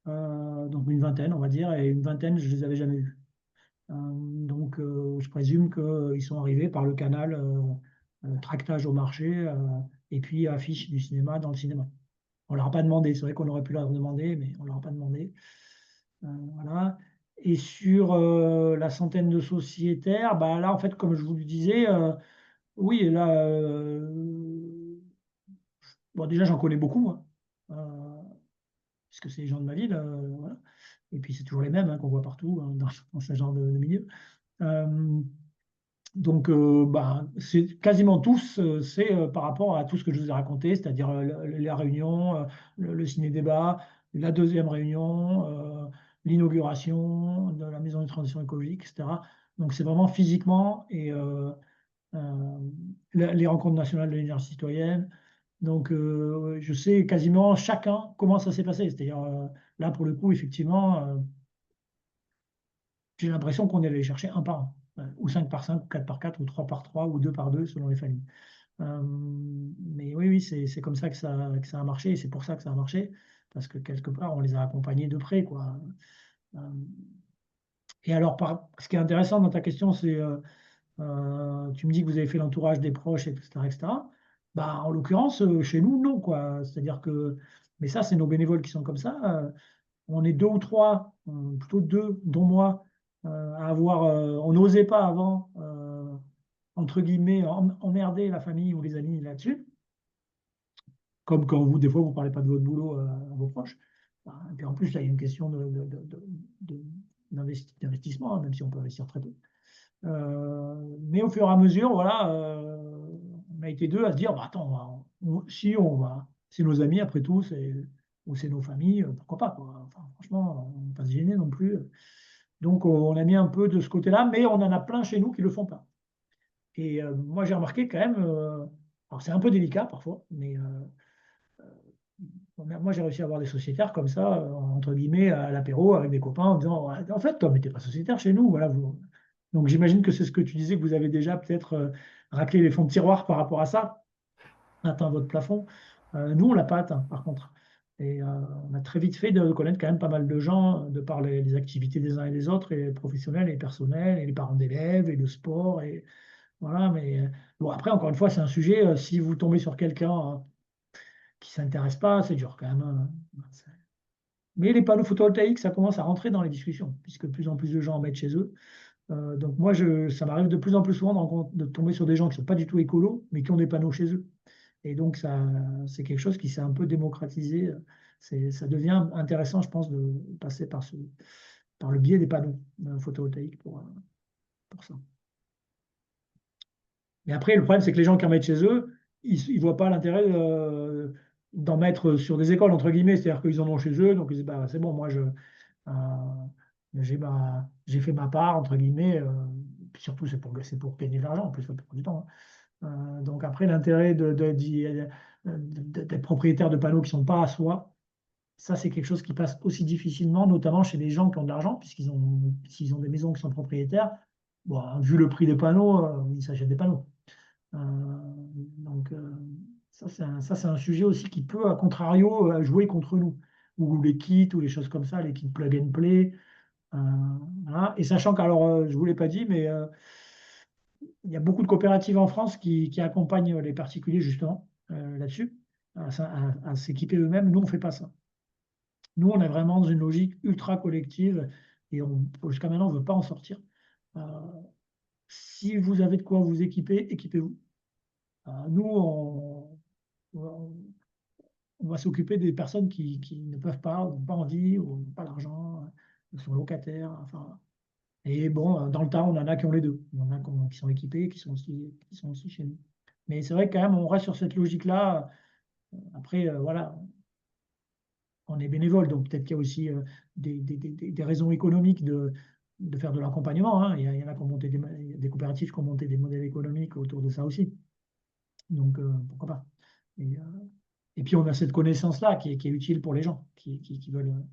Donc, une vingtaine, on va dire, et une vingtaine, je les avais jamais vus. Donc, je présume qu'ils sont arrivés par le canal tractage au marché, et puis affiche du cinéma dans le cinéma. On ne leur a pas demandé, c'est vrai qu'on aurait pu leur demander, mais on ne leur a pas demandé. Voilà. Et sur la centaine de sociétaires, bah là, en fait, comme je vous le disais, oui, là, bon, déjà, j'en connais beaucoup, moi, puisque c'est les gens de ma ville, voilà. Et puis, c'est toujours les mêmes, hein, qu'on voit partout, hein, dans ce genre de milieu. Donc, bah, c'est quasiment tous, c'est par rapport à tout ce que je vous ai raconté, c'est-à-dire la réunion, le ciné-débat, la deuxième réunion, l'inauguration de la maison de transition écologique, etc. Donc, c'est vraiment physiquement et les rencontres nationales de l'énergie citoyenne. Donc, je sais quasiment chacun comment ça s'est passé. C'est-à-dire, là, pour le coup, effectivement, j'ai l'impression qu'on est allé les chercher un par un, ou 5 par 5, ou 4 par 4, ou 3 par 3, ou 2 par 2, selon les familles. Mais oui, oui, c'est comme ça que ça a marché, et c'est pour ça que ça a marché, parce que quelque part, on les a accompagnés de près, quoi. Euh, Et alors, ce qui est intéressant dans ta question, c'est, tu me dis que vous avez fait l'entourage des proches, etc., etc. Bah, en l'occurrence, chez nous, non, quoi. C'est-à-dire que, mais ça, c'est nos bénévoles qui sont comme ça. On est deux ou trois, plutôt deux, dont moi, à avoir, on n'osait pas avant, entre guillemets, emmerder la famille ou les amis là-dessus. Comme quand vous, des fois, vous ne parlez pas de votre boulot à vos proches. Et puis en plus, là, il y a une question d'investissement, hein, même si on peut investir très peu. Mais au fur et à mesure, voilà, on a été deux à se dire, bah, attends, si on va, c'est nos amis après tout, ou c'est nos familles, pourquoi pas, quoi. Enfin, franchement, on ne va pas se gêner non plus. Donc on a mis un peu de ce côté-là, mais on en a plein chez nous qui ne le font pas. Et moi j'ai remarqué quand même, alors c'est un peu délicat parfois, mais moi j'ai réussi à avoir des sociétaires comme ça, entre guillemets, à l'apéro avec des copains en disant, ouais, en fait, toi, mais t'es pas sociétaire chez nous, voilà, vous. Donc j'imagine que c'est ce que tu disais, que vous avez déjà peut-être raclé les fonds de tiroir par rapport à ça, atteint votre plafond. Nous, on ne l'a pas atteint, par contre. Et on a très vite fait de connaître quand même pas mal de gens, de par les activités des uns et des autres, et professionnelles et personnelles, et les parents d'élèves, et le sport, et voilà. Mais bon, après, encore une fois, c'est un sujet, si vous tombez sur quelqu'un qui ne s'intéresse pas, c'est dur quand même, hein. Mais les panneaux photovoltaïques, ça commence à rentrer dans les discussions, puisque de plus en plus de gens en mettent chez eux. Donc moi, ça m'arrive de plus en plus souvent de tomber sur des gens qui ne sont pas du tout écolos, mais qui ont des panneaux chez eux. Et donc, c'est quelque chose qui s'est un peu démocratisé. Ça devient intéressant, je pense, de passer par le biais des panneaux photovoltaïques pour ça. Mais après, le problème, c'est que les gens qui en mettent chez eux, ils ne voient pas l'intérêt d'en mettre sur des écoles, entre guillemets. C'est-à-dire qu'ils en ont chez eux, donc ils disent, bah, c'est bon, moi, j'ai fait ma part, entre guillemets. Puis surtout, c'est pour gagner de l'argent, en plus, la plupart du temps, hein. Donc après, l'intérêt d'être propriétaire de panneaux qui ne sont pas à soi, ça, c'est quelque chose qui passe aussi difficilement, notamment chez les gens qui ont de l'argent, s'ils ont des maisons qui sont propriétaires. Bon, vu le prix des panneaux, ils s'achètent des panneaux. Euh, donc, ça, c'est un sujet aussi qui peut, à contrario, jouer contre nous. Ou les kits, ou les choses comme ça, les kits plug and play. Voilà. Et sachant qu'alors, je ne vous l'ai pas dit, mais il y a beaucoup de coopératives en France qui accompagnent les particuliers justement là-dessus, à s'équiper eux-mêmes. Nous, on ne fait pas ça. Nous, on est vraiment dans une logique ultra collective et jusqu'à maintenant, on ne veut pas en sortir. Euh, si vous avez de quoi vous équiper, équipez-vous. Nous, on va s'occuper des personnes qui ne peuvent pas, ou n'ont pas envie, ou n'ont pas l'argent, sont locataires. Enfin, et bon, dans le tas, on en a qui ont les deux. Il y en a qui sont équipés, qui sont aussi chez nous. Mais c'est vrai que quand même, on reste sur cette logique-là. Après, voilà, on est bénévole, donc peut-être qu'il y a aussi des raisons économiques de faire de l'accompagnement, hein. Il y en a qui ont monté des coopératives qui ont monté des modèles économiques autour de ça aussi. Donc, pourquoi pas. Et puis, on a cette connaissance-là qui est utile pour les gens qui veulent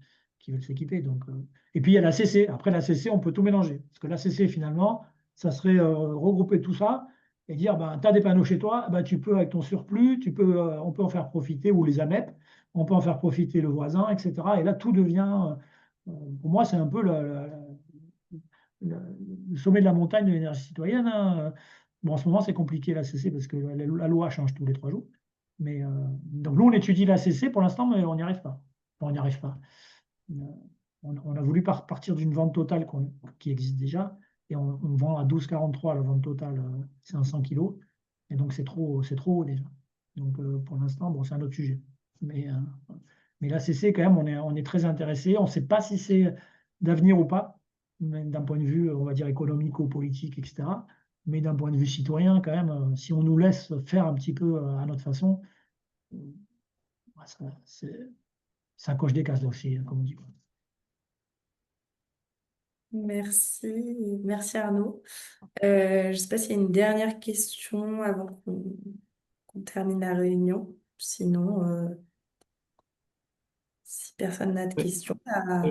s'équiper. Donc, et puis, il y a la CC. Après, la CC, on peut tout mélanger. Parce que la CC, finalement, ça serait regrouper tout ça et dire, ben, tu as des panneaux chez toi, ben, tu peux, avec ton surplus, on peut en faire profiter, ou les AMEP, on peut en faire profiter le voisin, etc. Et là, tout devient, pour moi, c'est un peu le sommet de la montagne de l'énergie citoyenne, hein. Bon, en ce moment, c'est compliqué l'ACC parce que la loi change tous les 3 jours. Mais donc, nous, on étudie l'ACC pour l'instant, mais on n'y arrive pas. Enfin, on n'y arrive pas. On a voulu partir d'une vente totale qui existe déjà, et on vend à 12,43 la vente totale, 500 kilos, et donc c'est trop haut déjà. Donc pour l'instant, bon, c'est un autre sujet. Mais l'ACC, quand même, on est très intéressé. On ne sait pas si c'est d'avenir ou pas, même d'un point de vue, on va dire, économico-politique, etc. Mais d'un point de vue citoyen, quand même, si on nous laisse faire un petit peu à notre façon, ça coche des cases aussi, comme on dit. Merci, merci Arnaud. Je ne sais pas s'il y a une dernière question avant qu'on termine la réunion. Sinon, si personne n'a de Oui. questions,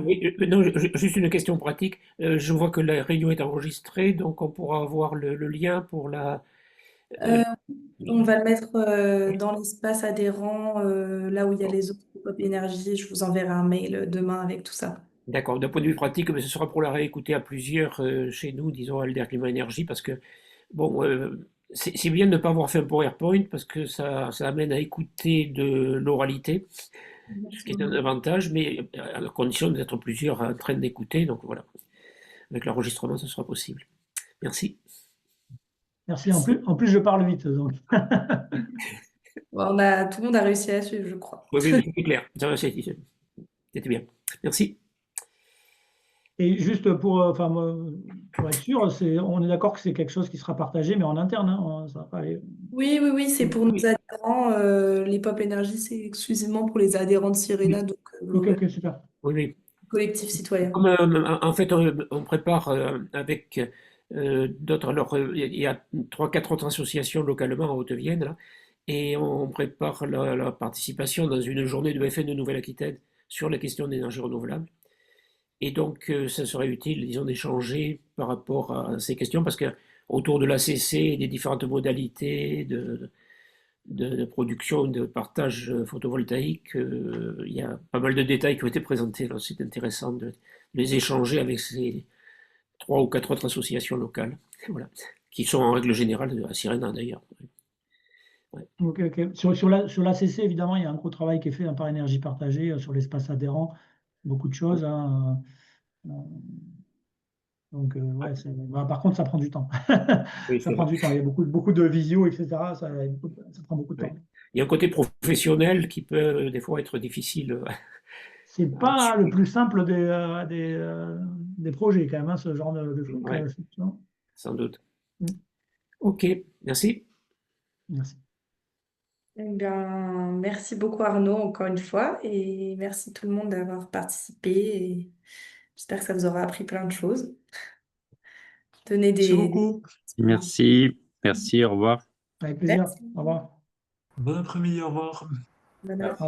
Oui, non, juste une question pratique. Je vois que la réunion est enregistrée, donc on pourra avoir le lien pour la. euh, on va le mettre dans l'espace adhérent, là où il y a les autres Pop Énergie. Je vous enverrai un mail demain avec tout ça. D'accord. D'un point de vue pratique, mais ce sera pour la réécouter à plusieurs chez nous, disons Alder Climat Énergie, parce que bon, c'est bien de ne pas avoir fait un PowerPoint parce que ça amène à écouter de l'oralité, ce qui est un avantage, mais à la condition d'être plusieurs en train d'écouter. Donc voilà, avec l'enregistrement, ce sera possible. Merci. Merci. En plus, je parle vite, donc. Bon, tout le monde a réussi à suivre, je crois. Oui, oui, c'est clair. C'était bien. Merci. Et juste pour être sûr, on est d'accord que c'est quelque chose qui sera partagé, mais en interne, hein, ça va pas aller. Oui, c'est pour nos Oui. adhérents. Les Pop Énergie, c'est exclusivement pour les adhérents de Sirena, donc Ok, super. Oui, oui. collectif citoyen. Comme, en fait, on prépare avec d'autres. Alors, il y a 3-4 autres associations localement en Haute-Vienne, là, et on prépare la participation dans une journée de FN de Nouvelle-Aquitaine sur la question d'énergie renouvelable. Et donc, ça serait utile, disons, d'échanger par rapport à ces questions, parce que autour de l'ACC et des différentes modalités de production, de partage photovoltaïque, il y a pas mal de détails qui ont été présentés. C'est intéressant de les échanger avec ces 3 ou 4 autres associations locales, voilà, qui sont en règle générale à Sirena d'ailleurs. Ouais. Ok. Sur l'ACC, évidemment, il y a un gros travail qui est fait par Énergie Partagée sur l'espace adhérent, beaucoup de choses. Hein, donc, ouais, par contre, ça prend du temps. Oui, Ça prend du temps. Il y a beaucoup de visio, etc. Ça prend beaucoup de temps. Il y a un côté professionnel qui peut des fois être difficile. C'est pas le plus simple des projets, quand même, hein, ce genre de choses. Ouais, Effectivement. sans doute. Mm. Ok, merci. Merci. Eh bien, merci beaucoup Arnaud encore une fois et merci tout le monde d'avoir participé et j'espère que ça vous aura appris plein de choses. Donnez Merci beaucoup. Merci, au revoir. Avec plaisir. Merci. Au revoir. Bon après-midi, au revoir. Bonne heure.